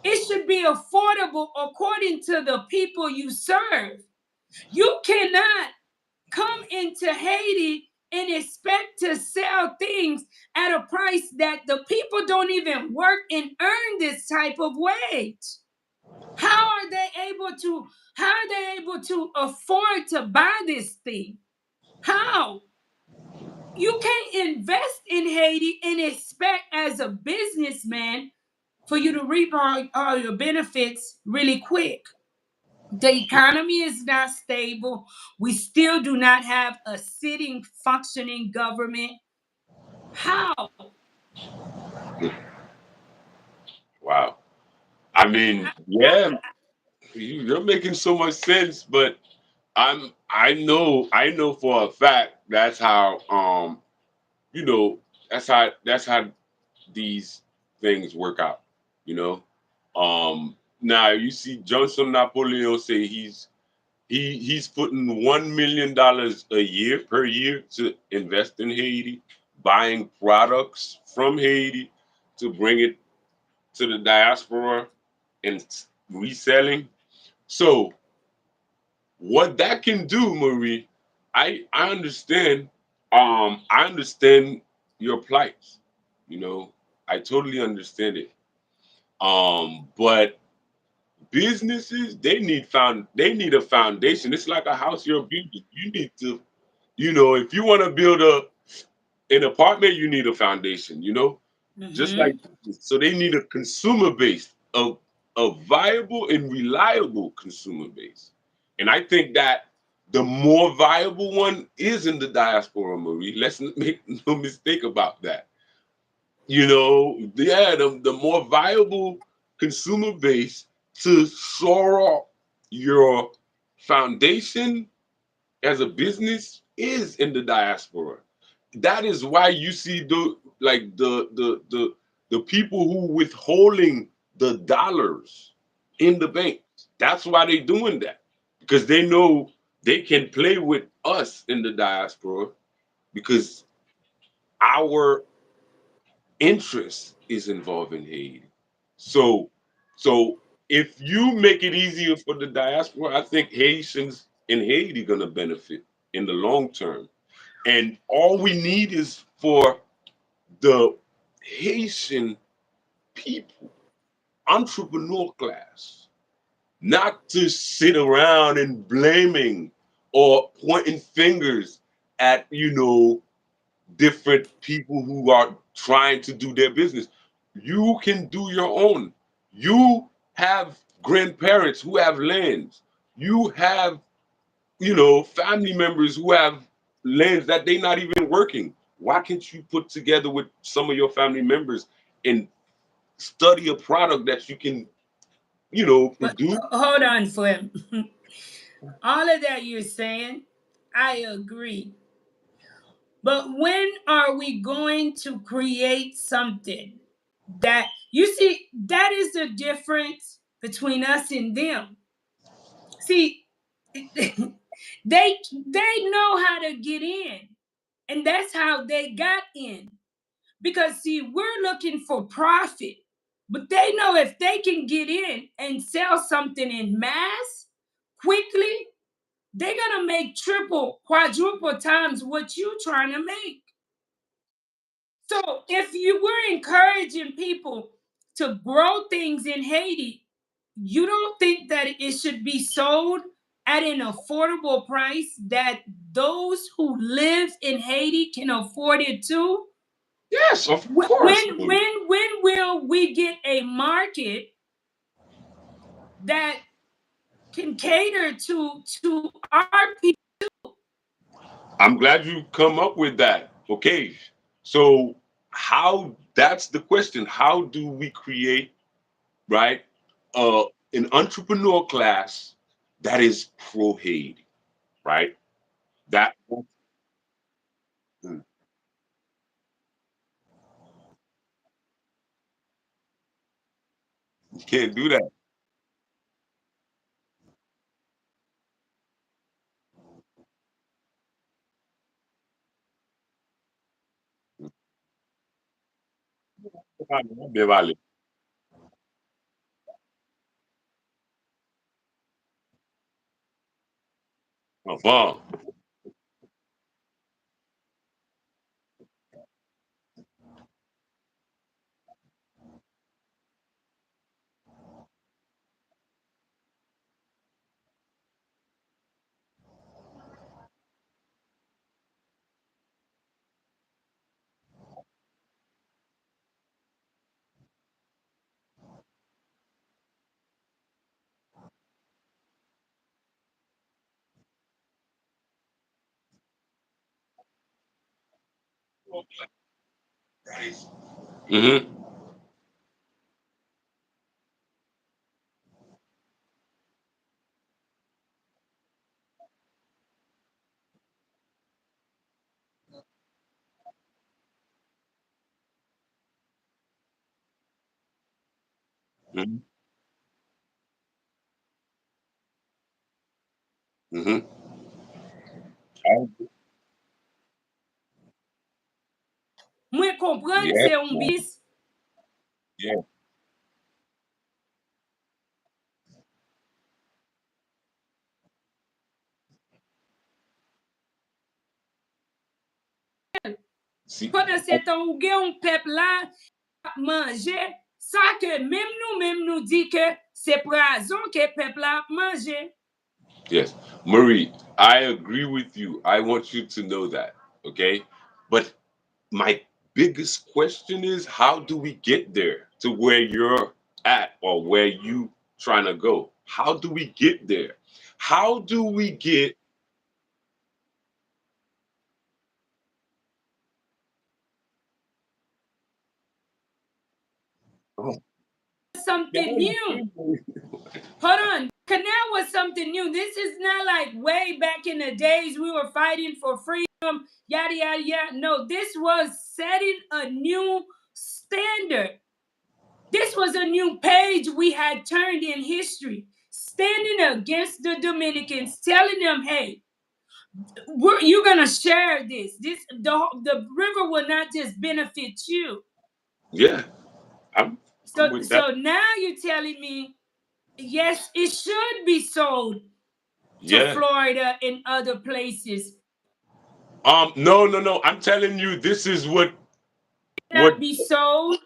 It should be affordable according to the people you serve. You cannot come into Haiti and expect to sell things at a price that the people don't even work and earn this type of wage. How are they able to afford to buy this thing? How? You can't invest in Haiti and expect as a businessman for you to reap all your benefits really quick. The economy is not stable. We still do not have a sitting, functioning government. How? Wow. I mean, yeah, I, you're making so much sense, but I know for a fact that's how you know that's how these things work out, you know. Now you see Johnson Napoleon say he's putting $1 million a year per year to invest in Haiti, buying products from Haiti to bring it to the diaspora and reselling. So what that can do, Marie, I understand. I understand your plight. You know, I totally understand it. But businesses, they need a foundation. It's like a house you're building. You need to, if you want to build an apartment, you need a foundation, just like Mhm. business. So they need a consumer base, a viable and reliable consumer base. And I think that the more viable one is in the diaspora, Marie. Let's make no mistake about that. You know, yeah, the more viable consumer base to shore up your foundation as a business is in the diaspora. That is why you see the people who withholding the dollars in the bank. That's why they doing that, because they know they can play with us in the diaspora because our interest is involved in Haiti. So, so if you make it easier for the diaspora, I think Haitians in Haiti gonna benefit in the long term. And all we need is for the Haitian people, entrepreneur class, not to sit around and blaming or pointing fingers at, different people who are trying to do their business. You can do your own. You have grandparents who have lands. You have, family members who have lands that they're not even working. Why can't you put together with some of your family members and study a product that you can, But produce? hold on for him. All of that you're saying, I agree. But when are we going to create something that you see? That is the difference between us and them. See, they know how to get in, and that's how they got in. Because see, we're looking for profit, but they know if they can get in and sell something in mass quickly, they're gonna make triple, quadruple times what you trying to make. So if you were encouraging people to grow things in Haiti, you don't think that it should be sold at an affordable price that those who live in Haiti can afford it too? Yes, of When course. when will we get a market that can cater to our people? I'm glad you come up with that. Okay. So how that's the question. How do we create, right? An entrepreneur class that is pro Haiti, right? That you can't do that. Avant. Mm-hmm. Mm-hmm. Mm-hmm. Mwen kompren Yes. se yon bis, Yeah. See, pendant se tan ou gen yon pep la manje, sa ke même nous di ke se prazon ke pep la manje. yes. Marie, I agree with you. I want you to know that. Okay. But my biggest question is, how do we get there to where you're at or where you trying to go? How do we get there? How do we get was something new. Hold on. Canal was something new. This is not like way back in the days we were fighting for freedom, yada, yada, yada. No, this was setting a new standard. This was a new page we had turned in history, standing against the Dominicans, telling them, hey, you're going to share this. The river will not just benefit you. Yeah, I'm So, with that. so now you're telling me, yes, it should be sold to Yeah. Florida and other places. No, no, no. I'm telling you, this is what Not be sold.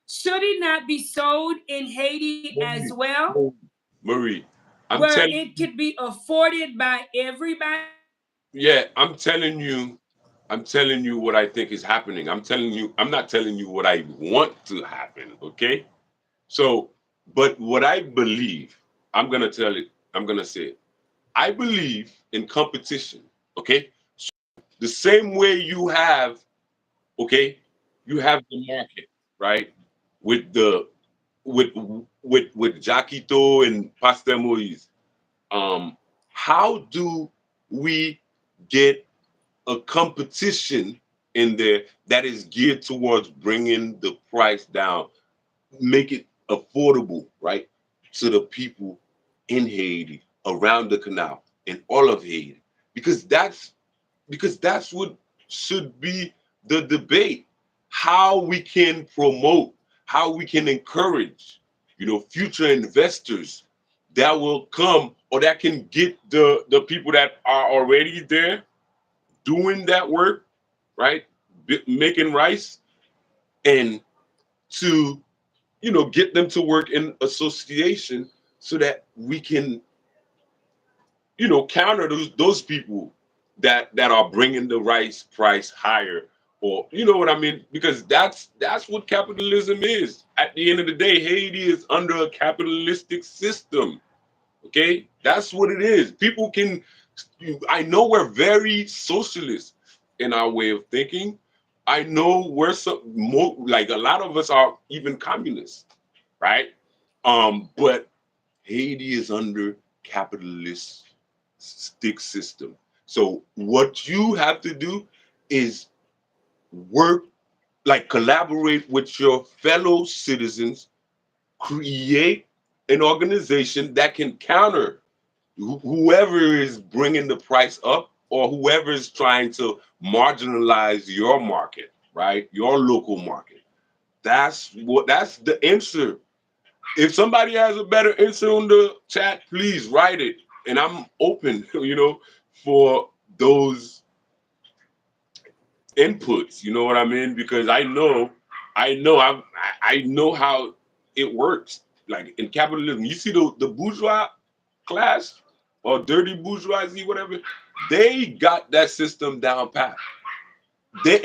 Should it not be sold in Haiti as Marie, well, Marie. I'm where telling it you, could be afforded by everybody? yeah, I'm telling you what I think is happening. I'm telling you, I'm not telling you what I want to happen, okay? So, but what I believe, I'm gonna tell it, I'm gonna say it. I believe in competition, okay? The same way you have, okay, you have the market, right? With the with with Jaquito and Pastor Moise. Um, how do we get a competition in there that is geared towards bringing the price down, make it affordable, right, to the people in Haiti, around the canal, in all of Haiti, because that's what should be the debate. How we can promote, how we can encourage, future investors that will come or that can get the people that are already there doing that work, right? Making rice, and to get them to work in association so that we can counter those people that are bringing the rice price higher, or you know what I mean, because that's what capitalism is. At the end of the day, Haiti is under a capitalistic system. Okay, that's what it is. People can, I know we're very socialist in our way of thinking. I know we're some more, like a lot of us are even communists, right? But Haiti is under capitalist stick system. So what you have to do is work, like collaborate with your fellow citizens, create an organization that can counter whoever is bringing the price up, or whoever is trying to marginalize your market, right? Your local market. That's the answer. If somebody has a better answer on the chat, please write it, and I'm open, for those inputs. You know what I mean? Because I know how it works. Like in capitalism, you see the bourgeois class or dirty bourgeoisie, whatever. They got that system down pat. They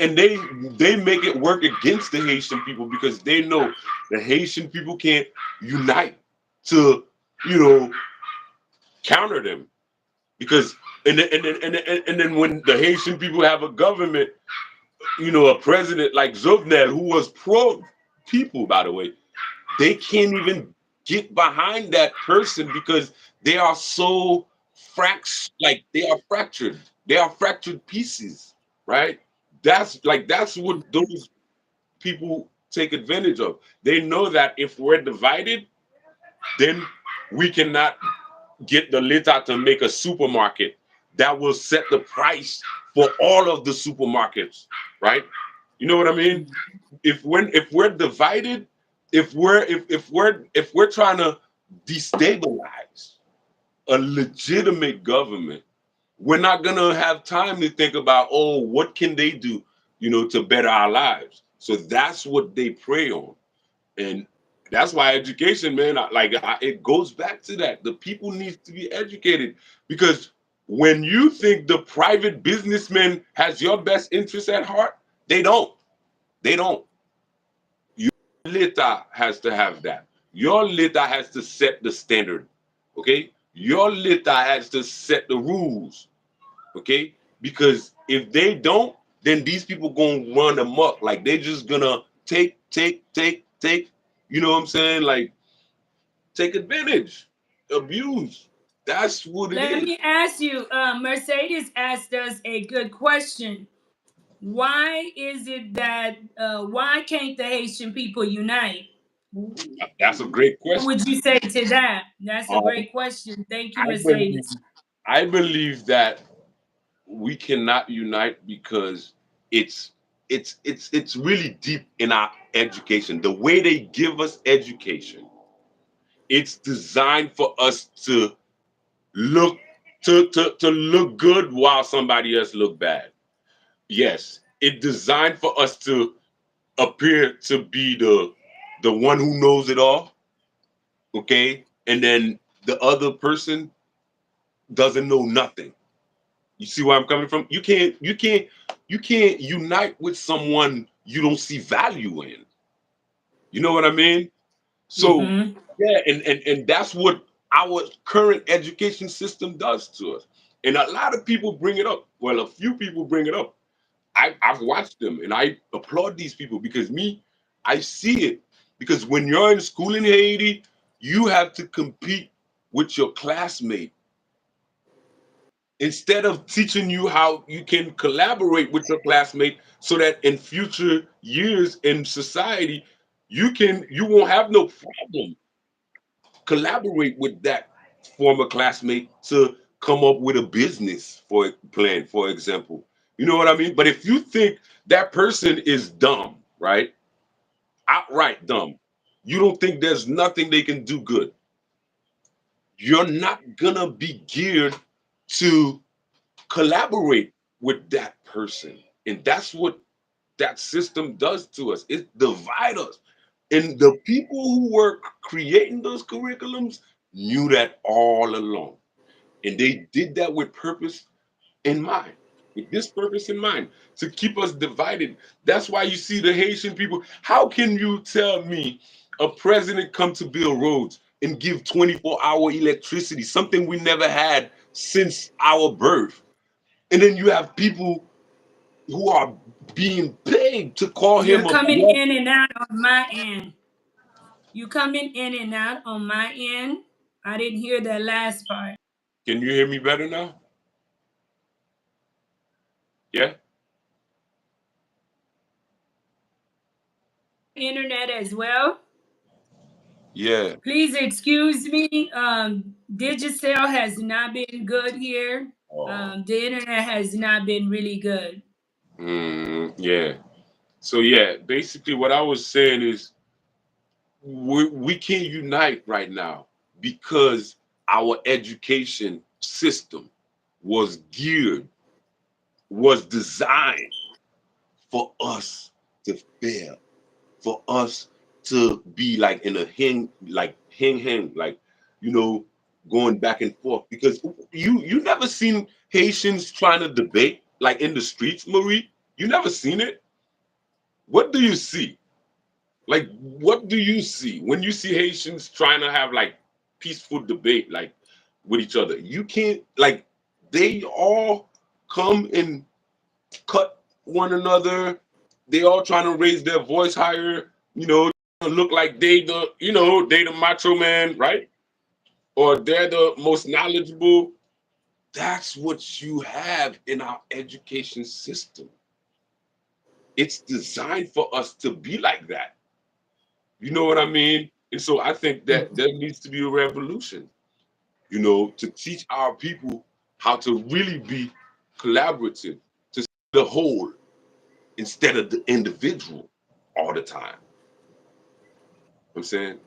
make it work against the Haitian people because they know the Haitian people can't unite to you know counter them, because and then when the Haitian people have a government, a president like Jovenel, who was pro people, by the way, they can't even get behind that person because they are so like they are fractured. They are fractured pieces, right? That's what those people take advantage of. They know that if we're divided, then we cannot get the Lita to make a supermarket that will set the price for all of the supermarkets, right? You know what I mean? If we're divided, if we're trying to destabilize a legitimate government, we're not gonna have time to think about, oh, what can they do, to better our lives. So that's what they prey on. And that's why education, man, it goes back to that. The people need to be educated, because when you think the private businessman has your best interest at heart, they don't. They don't. Your Lita has to have that. Your Lita has to set the standard. Okay? Your Lita has to set the rules. Okay? Because if they don't, then these people gonna run amok. Like they're just gonna take. You know what I'm saying? Like take advantage, abuse. That's what it Let is. me ask you, Mercedes asked us a good question. Why is it that why can't the Haitian people unite? What That's a great question. would you say to that? That's a Um, great question. Thank you, I believe Mercedes. I believe that we cannot unite because it's it's really deep in our education. The way they give us education, it's designed for us to look to look good while somebody else look bad. Yes, it's designed for us to appear to be the one who knows it all, okay? And then the other person doesn't know nothing. You see where I'm coming from? You can't unite with someone you don't see value in. You know what I mean? So Mm-hmm. yeah, and that's what our current education system does to us. And a lot of people bring it up. Well, a few people bring it up. I've watched them and I applaud these people because me, I see it. Because when you're in school in Haiti, you have to compete with your classmate instead of teaching you how you can collaborate with your classmate so that in future years in society you won't have no problem collaborate with that former classmate to come up with a business for plan, for example. You know what I mean? But if you think that person is dumb, right, outright dumb, you don't think there's nothing they can do good, you're not gonna be geared to collaborate with that person. And that's what that system does to us. It divides us. And the people who were creating those curriculums knew that all along. And they did that with purpose in mind, with this purpose in mind, to keep us divided. That's why you see the Haitian people. How can you tell me a president come to build roads and give 24-hour electricity, something we never had since our birth? And then you have people who are being paid to call You're him a coming bluff. in and out on my end. You coming in and out on my end. I didn't hear that last part. Can you hear me better now? Yeah? Internet as well. Yeah. Please excuse me. Digicel has not been good here. Oh. The internet has not been really good. Yeah. So yeah, basically what I was saying is we can't unite right now because our education system was geared, was designed for us to fail, for us to be like in a hang, like you know, going back and forth. Because you never seen Haitians trying to debate like in the streets, Marie. You never seen it. What do you see? Like, what do you see when you see Haitians trying to have like peaceful debate, like with each other? You can't like they all come and cut one another. They all trying to raise their voice higher. Look like they the macho man, right? Or they're the most knowledgeable. That's what you have in our education system. It's designed for us to be like that. You know what I mean? And so I think that there needs to be a revolution, to teach our people how to really be collaborative, to see the whole instead of the individual all the time. I'm saying?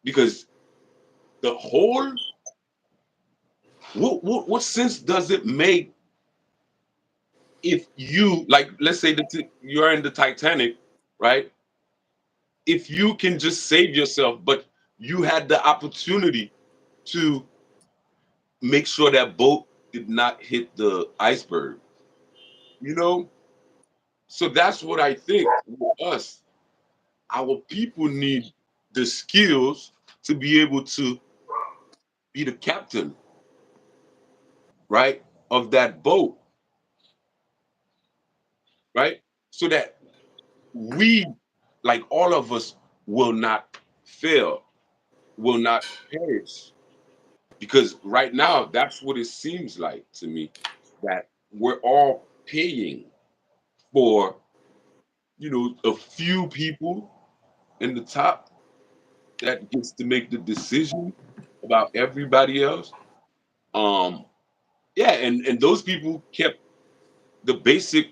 Because the whole, what sense does it make if you, like, let's say that you're in the Titanic, right? If you can just save yourself, but you had the opportunity to make sure that boat did not hit the iceberg, you know? So that's what I think with us. Our people need the skills to be able to be the captain, right, of that boat, right? So that we, like all of us, will not fail. will not perish. Because right now, that's what it seems like to me, that we're all paying for, a few people in the top that gets to make the decision about everybody else. Um, yeah, and those people kept the basic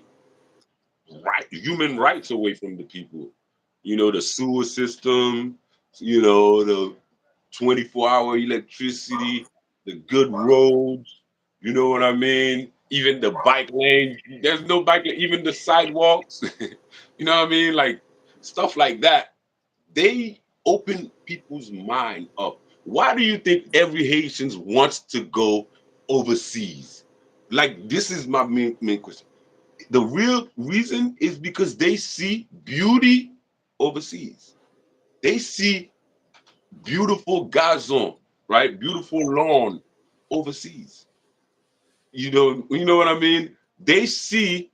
human rights away from the people. The sewer system, the 24-hour electricity, the good roads, you know what I mean? Even the bike lanes, there's no bike lane, even the sidewalks, you know what I mean? Like stuff like that. They open people's mind up. Why do you think every Haitian wants to go overseas? Like this is my main question. The real reason is because they see beauty overseas. They see beautiful gazon, right? Beautiful lawn overseas. You know what I mean? They see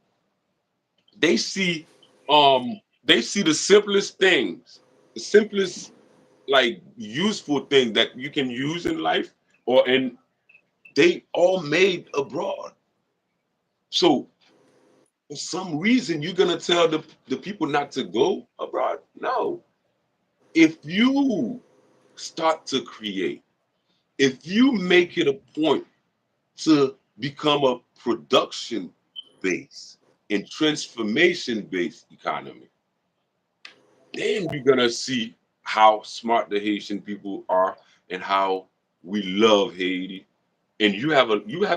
they see the simplest things, the simplest like useful thing that you can use in life or in they all made abroad. So for some reason you're gonna tell the people not to go abroad? No. If you start to create, if you make it a point to become a production based and transformation based economy, then you're gonna see how smart the Haitian people are and how we love Haiti. And you have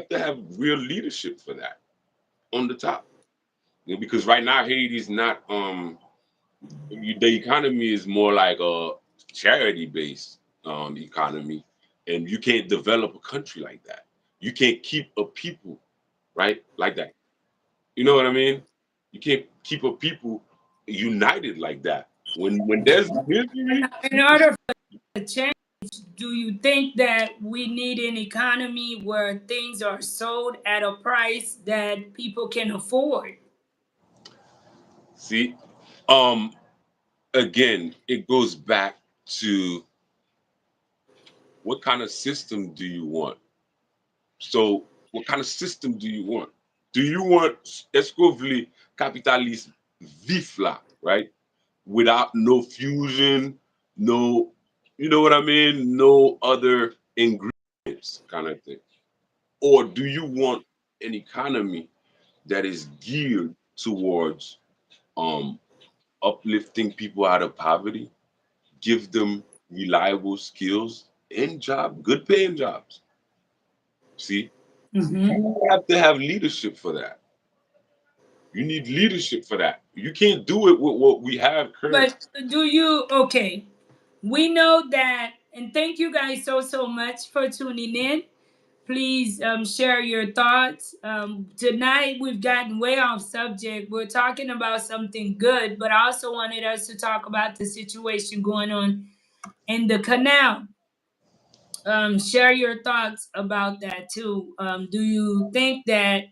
to have real leadership for that on the top. Because right now Haiti's not the economy is more like a charity based economy, and you can't develop a country like that. You can't keep a people right like that. You know what I mean? You can't keep a people united like that. When there's misery, In order for the change, do you think that we need an economy where things are sold at a price that people can afford? see, um, again, it goes back to what kind of system do you want? So, what kind of system do you want? Do you want escovely capitalist vif là, right? Without no fusion, no, you know what I mean? No other ingredients kind of thing. Or do you want an economy that is geared towards um uplifting people out of poverty, give them reliable skills and good paying jobs? See, Mm-hmm. you have to have leadership for that. You need leadership for that. You can't do it with what we have currently. But do you, okay? We know that, and thank you guys so much for tuning in. Please share your thoughts. Tonight we've gotten way off subject. We're talking about something good, but I also wanted us to talk about the situation going on in the canal. Share your thoughts about that too. Do you think that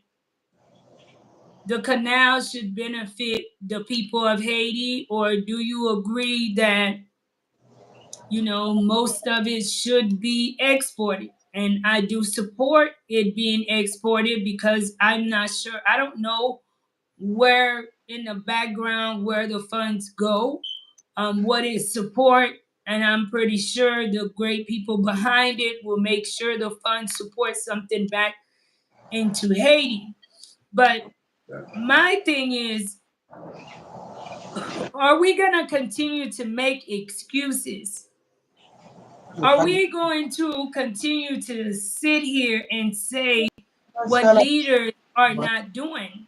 the canal should benefit the people of Haiti, or do you agree that most of it should be exported? And I do support it being exported because I'm not sure, I don't know where in the background where the funds go, what is support, and I'm pretty sure the great people behind it will make sure the funds support something back into Haiti. But my thing is, are we going to continue to make excuses? Are we going to continue to sit here and say what leaders are not doing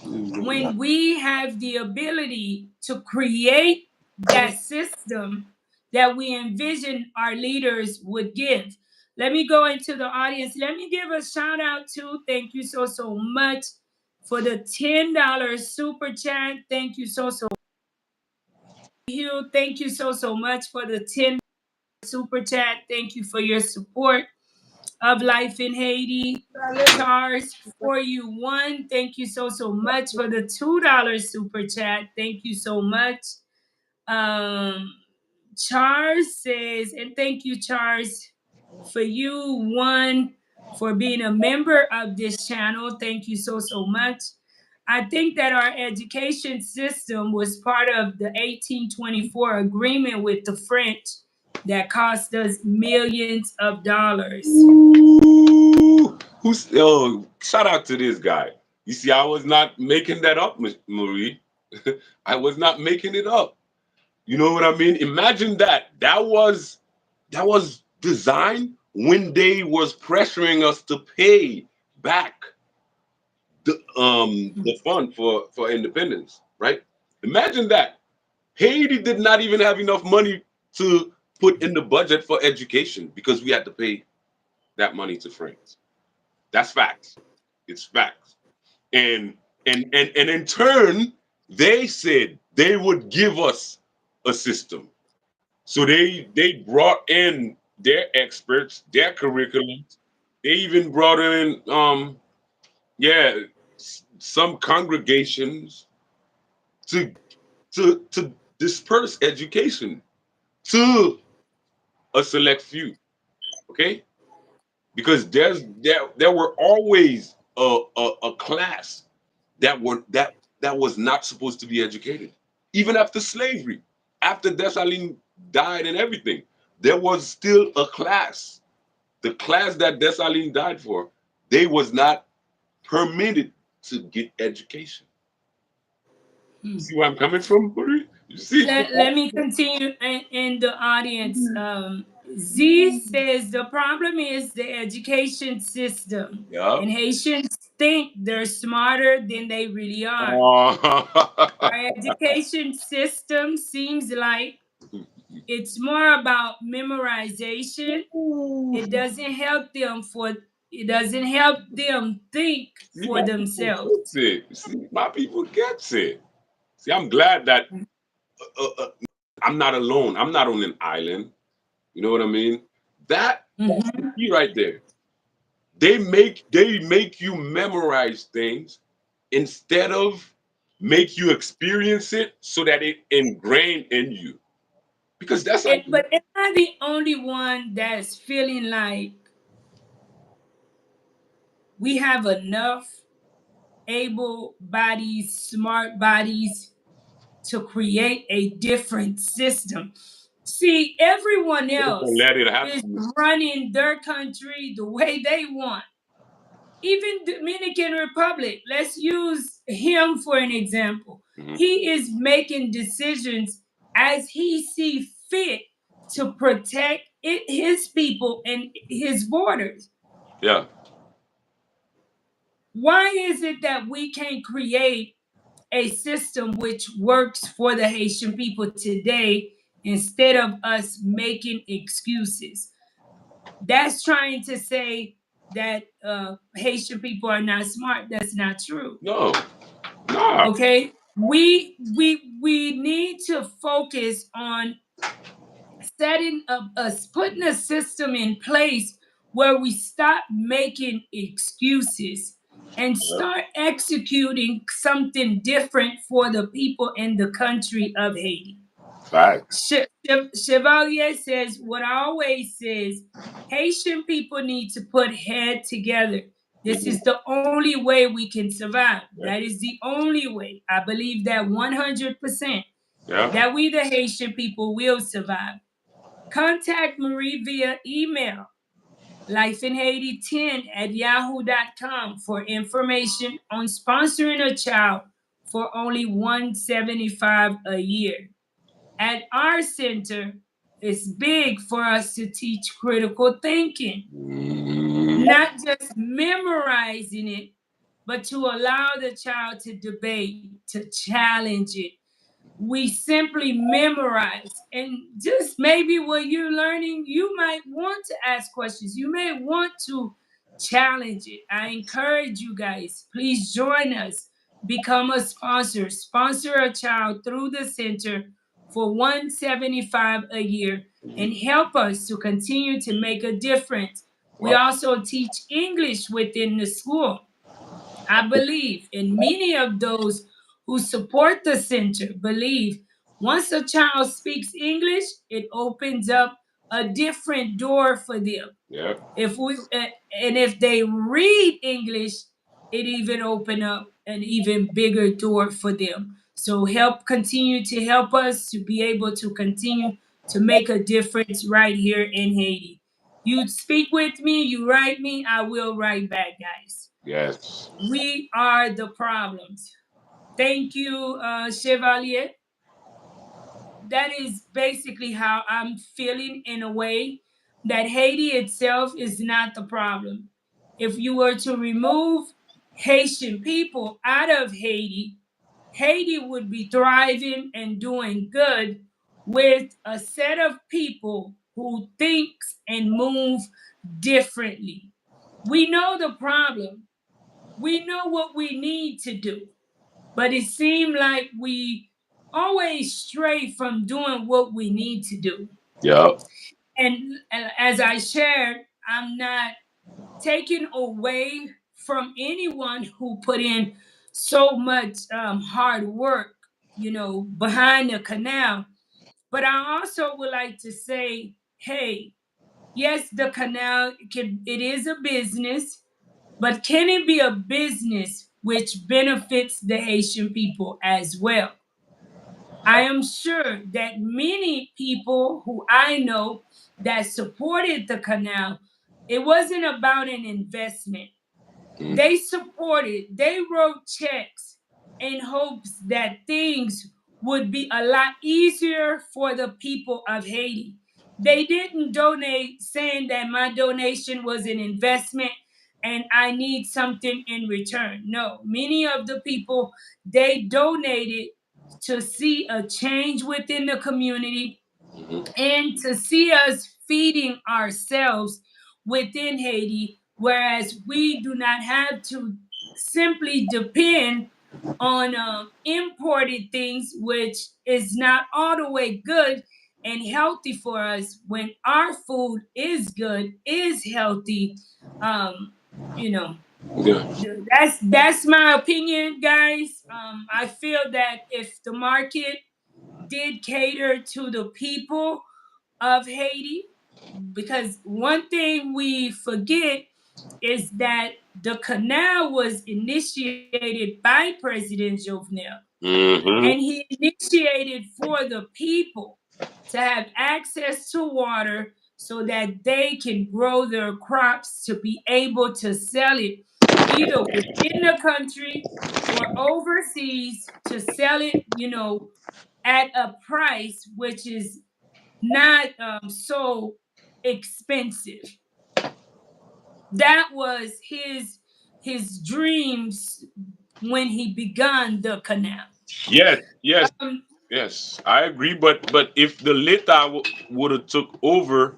when we have the ability to create that system that we envision our leaders would give? Let me go into the audience. Let me give a shout out to, thank you so much for the $10 super chat. Thank you so Hugh. Thank you so much for the $10 super chat. Thank you for your support of Life in Haiti. Charles for you one. Thank you so much for the $2 super chat. Thank you so much. Um, Charles says, and thank you, Charles, for you, one, for being a member of this channel. Thank you so, so much. I think that our education system was part of the 1824 agreement with the French that cost us millions of dollars. Ooh, who's shout out to this guy. You see, I was not making that up, Marie. I was not making it up. You know what I mean? Imagine that. That was designed when they was pressuring us to pay back the fund for independence, right? Imagine that. Haiti did not even have enough money to put in the budget for education because we had to pay that money to France. That's facts. It's facts. And and in turn, they said they would give us a system. So they brought in their experts, their curriculums. They even brought in yeah some congregations to to disperse education to a select few. Okay, because there were always a class that was not supposed to be educated. Even after slavery, after Dessalines died and everything, there was still a class. The class that Dessalines died for, they was not permitted to get education. You see where I'm coming from, Marie? You see? Let me continue in the audience. Z says the problem is the education system, Yeah. and Haitians think they're smarter than they really are. Oh. Our education system seems like it's more about memorization. It doesn't help them for it doesn't help them think See, for my people themselves. gets it. See, my people gets it. See, I'm glad that uh, uh, I'm not alone. I'm not on an island. You know what I mean? That's the Mhm. key right there. They make you memorize things instead of make you experience it so that it ingrained in you. Because that's how But am I the only one that's feeling like we have enough able bodies, smart bodies to create a different system? See, everyone else let it is happen. running their country the way they want. Even Dominican Republic, let's use him for an example. Mhm. He is making decisions as he sees fit to protect his people and his borders. Yeah, Why is it that we can't create a system which works for the Haitian people today instead of us making excuses? That's trying to say that Haitian people are not smart. That's not true. no, nah, Okay, we need to focus on setting up us putting a system in place where we stop making excuses and yeah, start executing something different for the people in the country of Haiti. facts. Chevalier says, what I always says, Haitian people need to put head together. This Mhm. is the only way we can survive. Yeah, That is the only way. I believe that 100% yeah. that we, the Haitian people, will survive. Contact Marie via email, lifeinhaiti10 at yahoo.com for information on sponsoring a child for only $175 a year. At our center, it's big for us to teach critical thinking, Mm, not just memorizing it, but to allow the child to debate, to challenge it. We simply memorize, and just maybe what you're learning, you might want to ask questions. You may want to challenge it. I encourage you guys, please join us, become a sponsor a child through the center for 175 a year, mhm. and help us to continue to make a difference. We Well, also teach English within the school. I believe, and many of those who support the center believe Once a child speaks English, it opens up a different door for them. Yeah. If we and if they read English, it even open up an even bigger door for them. So help continue to help us to be able to continue to make a difference right here in Haiti. You speak with me, you write me, I will write back, guys. Yes. We are the problems. Thank you, Chevalier. That is basically how I'm feeling in a way that Haiti itself is not the problem. If you were to remove Haitian people out of Haiti, Haiti would be thriving and doing good with a set of people who thinks and move differently. We know the problem. We know what we need to do. But it seemed like we always stray from doing what we need to do. Yeah. And as I shared, I'm not taking away from anyone who put in so much hard work, behind the canal. But I also would like to say, hey, yes, the canal it is a business, but can it be a business which benefits the Haitian people as well? I am sure that many people who I know that supported the canal, it wasn't about an investment. Mm-hmm. They supported, they wrote checks in hopes that things would be a lot easier for the people of Haiti. They didn't donate saying that my donation was an investment and I need something in return. No, many of the people they donated to see a change within the community and to see us feeding ourselves within Haiti, whereas we do not have to simply depend on imported things, which is not all the way good and healthy for us when our food is good, is healthy. Um, you know, Yeah. that's my opinion, guys. I feel that if the market did cater to the people of Haiti, because one thing we forget is that the canal was initiated by President Jovenel, and Mm-hmm. he initiated for the people to have access to water so that they can grow their crops to be able to sell it either within the country or overseas to sell it, at a price which is not so expensive. That was his dreams when he began the canal. Yes. Yes. Um, Yes. I agree. But if the Lita would have took over,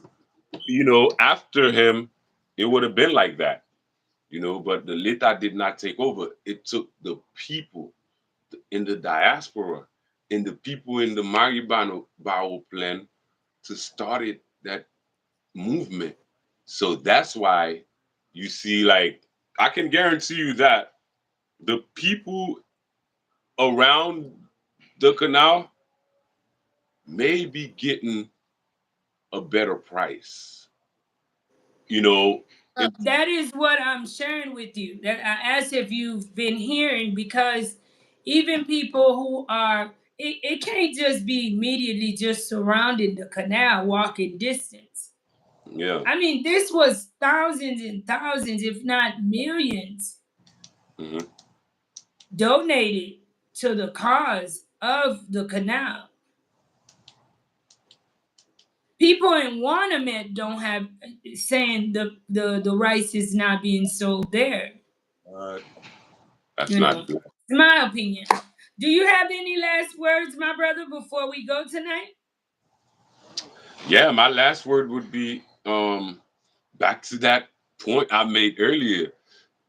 after him, it would have been like that. But the Lita did not take over. It took the people in the diaspora and the people in the Maribano Bao plan to start that movement. So that's why you see, like, I can guarantee you that the people around the canal may be getting a better price. You know, it's that is what I'm sharing with you. That I asked if you've been hearing, because even people who are, it can't just be immediately just surrounding the canal, walking distance. yeah. I mean, this was thousands and thousands, if not millions, Hmm. donated to the cause of the canal. People in Wanamet don't have saying the rice is not being sold there. Uh, that's You know, not good. it's my opinion. Do you have any last words, my brother, before we go tonight? Yeah, my last word would be back to that point I made earlier.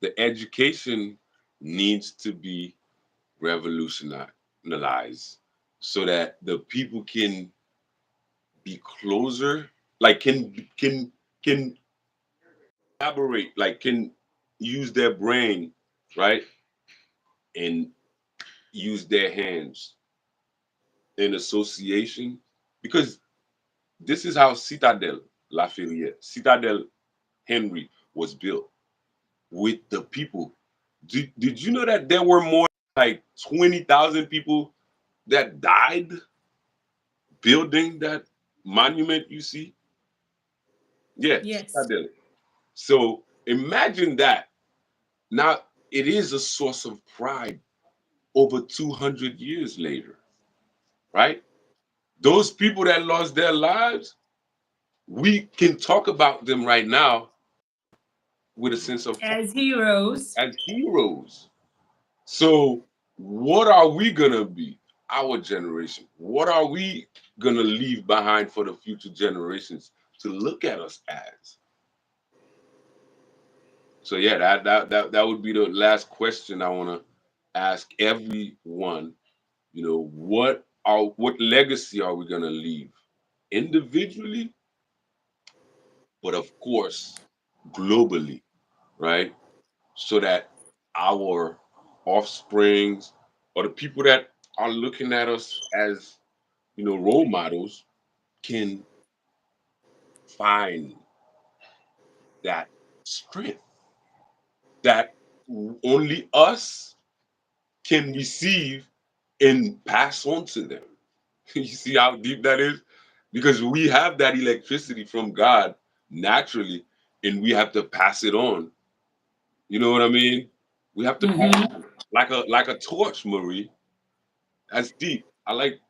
The education needs to be revolutionized so that the people can be closer, like can collaborate, like can use their brain, right, and use their hands an association, because this is how Citadel Lafayette, Citadel Henry was built with the people. Did you know that there were more like 20,000 people that died building that monument you see? Yeah, Yes. Citadel. So imagine that. Now it is a source of pride over 200 years later, right? Those people that lost their lives, we can talk about them right now with a sense of pride As heroes. as heroes. So, what are we gonna be? Our generation. What are we gonna leave behind for the future generations to look at us as? So yeah, that would be the last question I wanna ask everyone. What legacy are we gonna leave individually, but of course globally, right? So that our offsprings or the people that are looking at us as role models can find that strength that only us can receive and pass on to them. You see how deep that is? Because we have that electricity from God naturally, and we have to pass it on. You know what I mean? We have to pass it Mm-hmm. on. Like a torch, Marie. That's deep. I like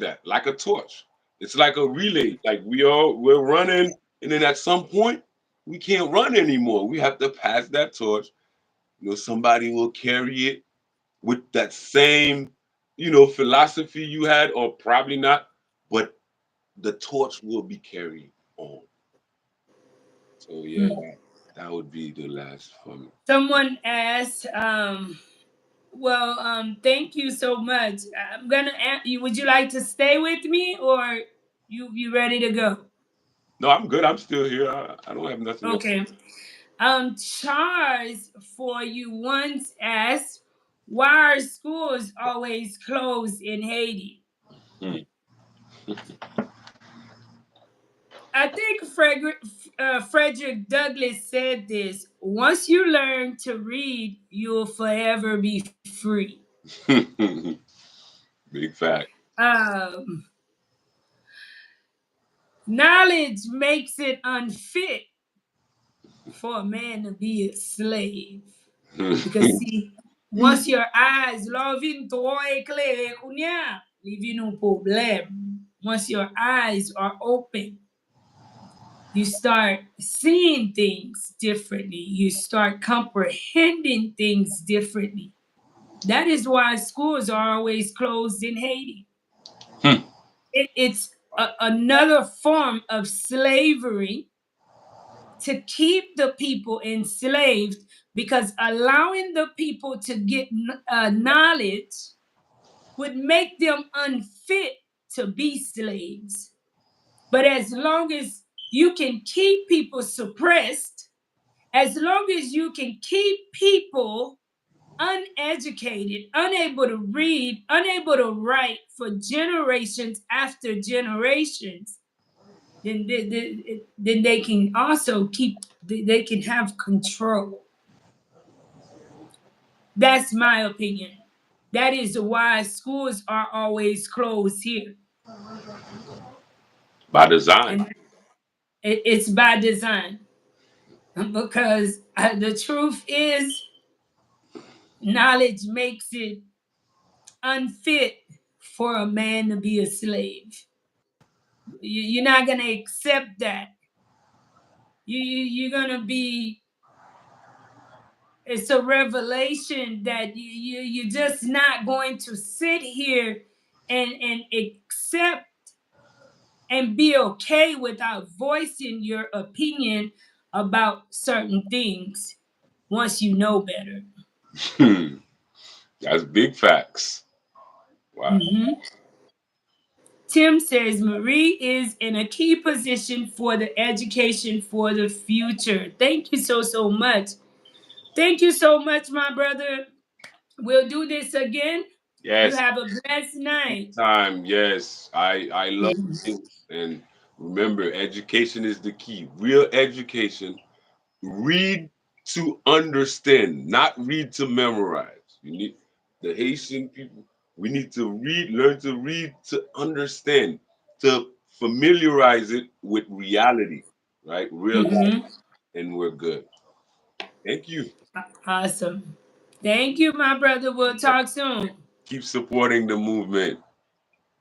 that. Like a torch. It's like a relay. Like we're running, and then at some point we can't run anymore. We have to pass that torch. Somebody will carry it with that same, philosophy you had, or probably not, but the torch will be carried on. So yeah, that would be the last for me. Someone asked, well, thank you so much. I'm gonna ask you, would you like to stay with me, or you ready to go? No, I'm good. I'm still here. I don't have nothing else. Okay. Charles for you once asked, why are schools always closed in Haiti? Hmm. I think Frederick Douglass said this: once you learn to read, you'll forever be free. Big fact. Um, Knowledge makes it unfit for a man to be a slave. Because see, once your eyes loving to éclairer kounya, living un problem. Once your eyes are open, you start seeing things differently. You start comprehending things differently. That is why schools are always closed in Haiti. Hmm. It's another form of slavery to keep the people enslaved, because allowing the people to get knowledge would make them unfit to be slaves. But as long as you can keep people suppressed, as long as you can keep people uneducated, unable to read, unable to write for generations after generations, then they can also they can have control. That's my opinion. That is why schools are always closed here. By design. And it's by design. Because the truth is, knowledge makes it unfit for a man to be a slave. You're not going to accept that. You're going to be, it's a revelation that you're just not going to sit here and accept and be okay without voicing your opinion about certain things once you know better. Hmm. That's big facts. Wow. Mhm. Tim says Marie is in a key position for the education for the future. Thank you so much. Thank you so much, my brother. We'll do this again. You Yes. have a blessed night. Time. Yes. I love Mhm. this. And remember, education is the key. Real education. Read to understand, not read to memorize. You need the Haitian people. We need to read, learn to read to understand, to familiarize it with reality, right? Real life, Mhm. and we're good. Thank you. Awesome. Thank you, my brother. We'll Yeah. talk soon. Keep supporting the movement.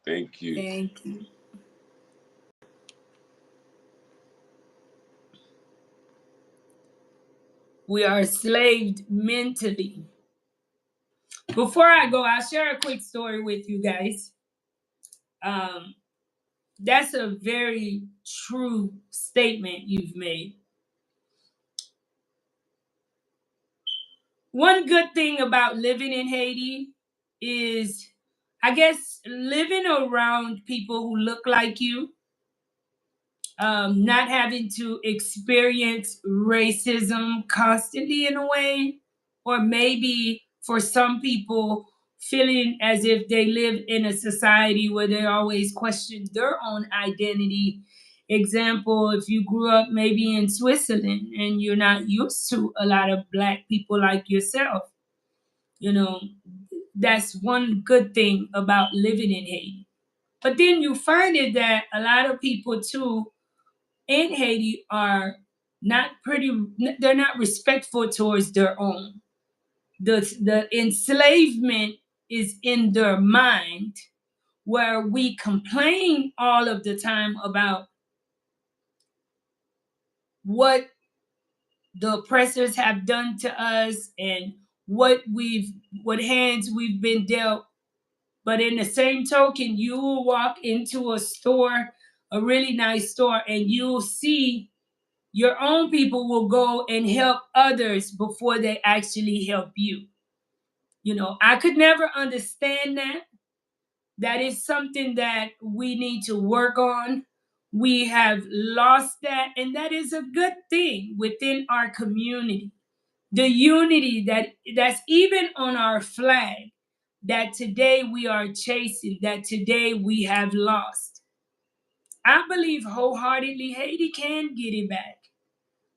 Thank you. Thank you. We are enslaved mentally. Before I go, I'll share a quick story with you guys. Um, that's a very true statement you've made. One good thing about living in Haiti is, I guess, living around people who look like you, not having to experience racism constantly in a way, or maybe for some people, feeling as if they live in a society where they always question their own identity. Example, if you grew up maybe in Switzerland and you're not used to a lot of Black people like yourself, you know, that's one good thing about living in Haiti. But then you find it that a lot of people too in Haiti are not pretty, they're not respectful towards their own. The enslavement is in their mind, where we complain all of the time about what the oppressors have done to us and what hands we've been dealt. But in the same token, you will walk into a store, a really nice store, and you'll see your own people will go and help others before they actually help you. I could never understand that. That is something that we need to work on. We have lost that, and that is a good thing within our community. The unity that's even on our flag, that today we are chasing, that today we have lost. I believe wholeheartedly Haiti can get it back.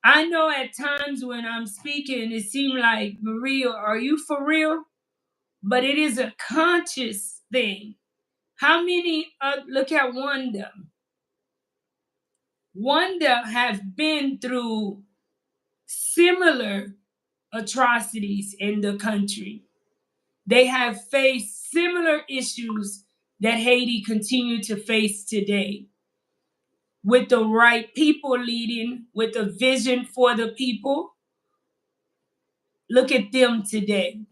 I know at times when I'm speaking, it seems like, Maria, are you for real? But it is a conscious thing. How many, look at Wanda. Wanda have been through similar atrocities in the country. They have faced similar issues that Haiti continue to face today. With the right people leading, with a vision for the people, look at them today.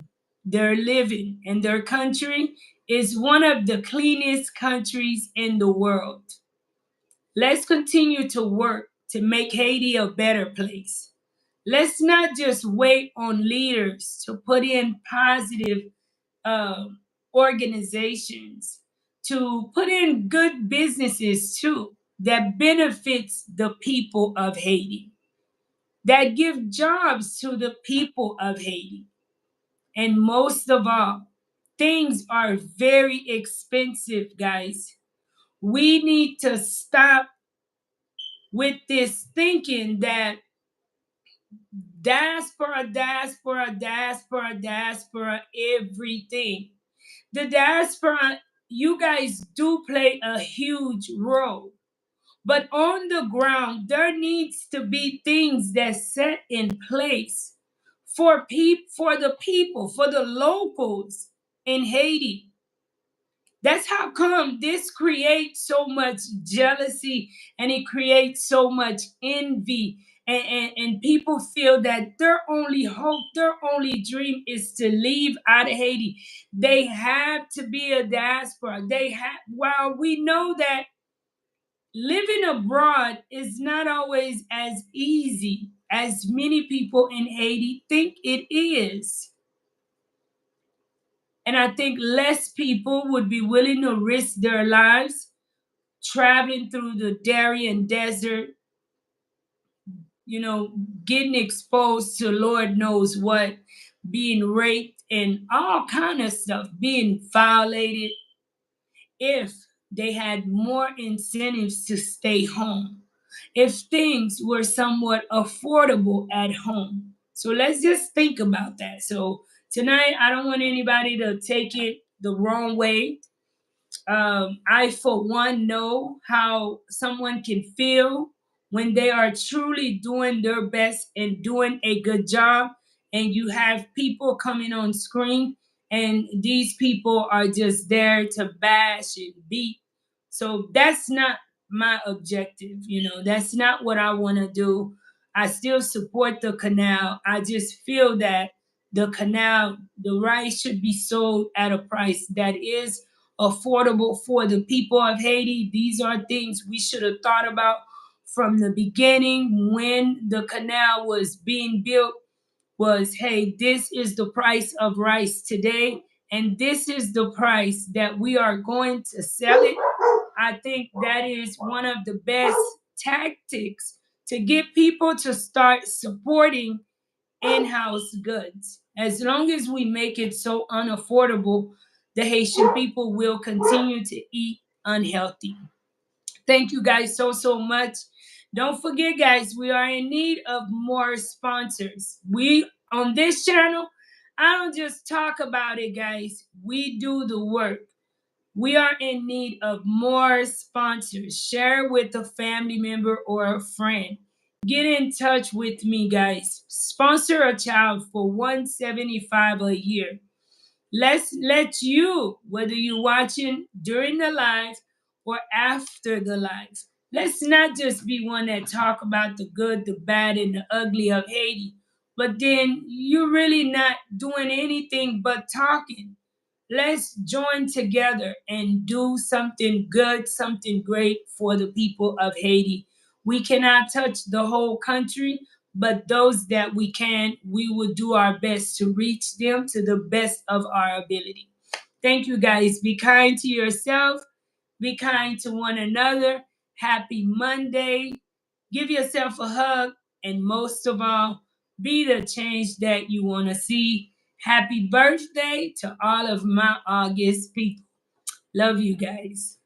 They're living, and their country is one of the cleanest countries in the world. Let's continue to work to make Haiti a better place. Let's not just wait on leaders to put in positive organizations, to put in good businesses too that benefits the people of Haiti, that give jobs to the people of Haiti. And most of all, things are very expensive, guys. We need to stop with this thinking that diaspora, diaspora, diaspora, diaspora, everything. The diaspora, you guys do play a huge role. But on the ground, there needs to be things that set in place for the people, for the locals in Haiti. That's how come this creates so much jealousy, and it creates so much envy. And people feel that their only hope, their only dream is to leave out of Haiti. They have to be a diaspora. While we know that living abroad is not always as easy as many people in Haiti think it is. And I think less people would be willing to risk their lives traveling through the Darien desert, you know, getting exposed to Lord knows what. being raped and all kind of stuff being violated if they had more incentives to stay home, if things were somewhat affordable at home. So let's just think about that. So tonight, I don't want anybody to take it the wrong way. I, for one, know how someone can feel when they are truly doing their best and doing a good job, and you have people coming on screen, and these people are just there to bash and beat. So that's not my objective. That's not what I want to do. I still support the canal. I just feel that the canal, the rice should be sold at a price that is affordable for the people of Haiti. These are things we should have thought about from the beginning when the canal was being built. Was, hey, this is the price of rice today, and this is the price that we are going to sell it. I think that is one of the best tactics to get people to start supporting in-house goods. As long as we make it so unaffordable, the Haitian people will continue to eat unhealthy. Thank you guys so much. Don't forget, guys, we are in need of more sponsors. We on this channel, I don't just talk about it, guys. We do the work. We are in need of more sponsors. Share with a family member or a friend. Get in touch with me, guys. Sponsor a child for 175 a year. Let's let you, whether you're watching during the live or after the live, let's not just be one that talk about the good, the bad, and the ugly of Haiti, but then you're really not doing anything but talking. Let's join together and do something good, something great for the people of Haiti. We cannot touch the whole country, but those that we can, we will do our best to reach them to the best of our ability. Thank you, guys. Be kind to yourself, be kind to one another. Happy Monday. Give yourself a hug, and most of all, be the change that you want to see. Happy birthday to all of my August people. Love you guys.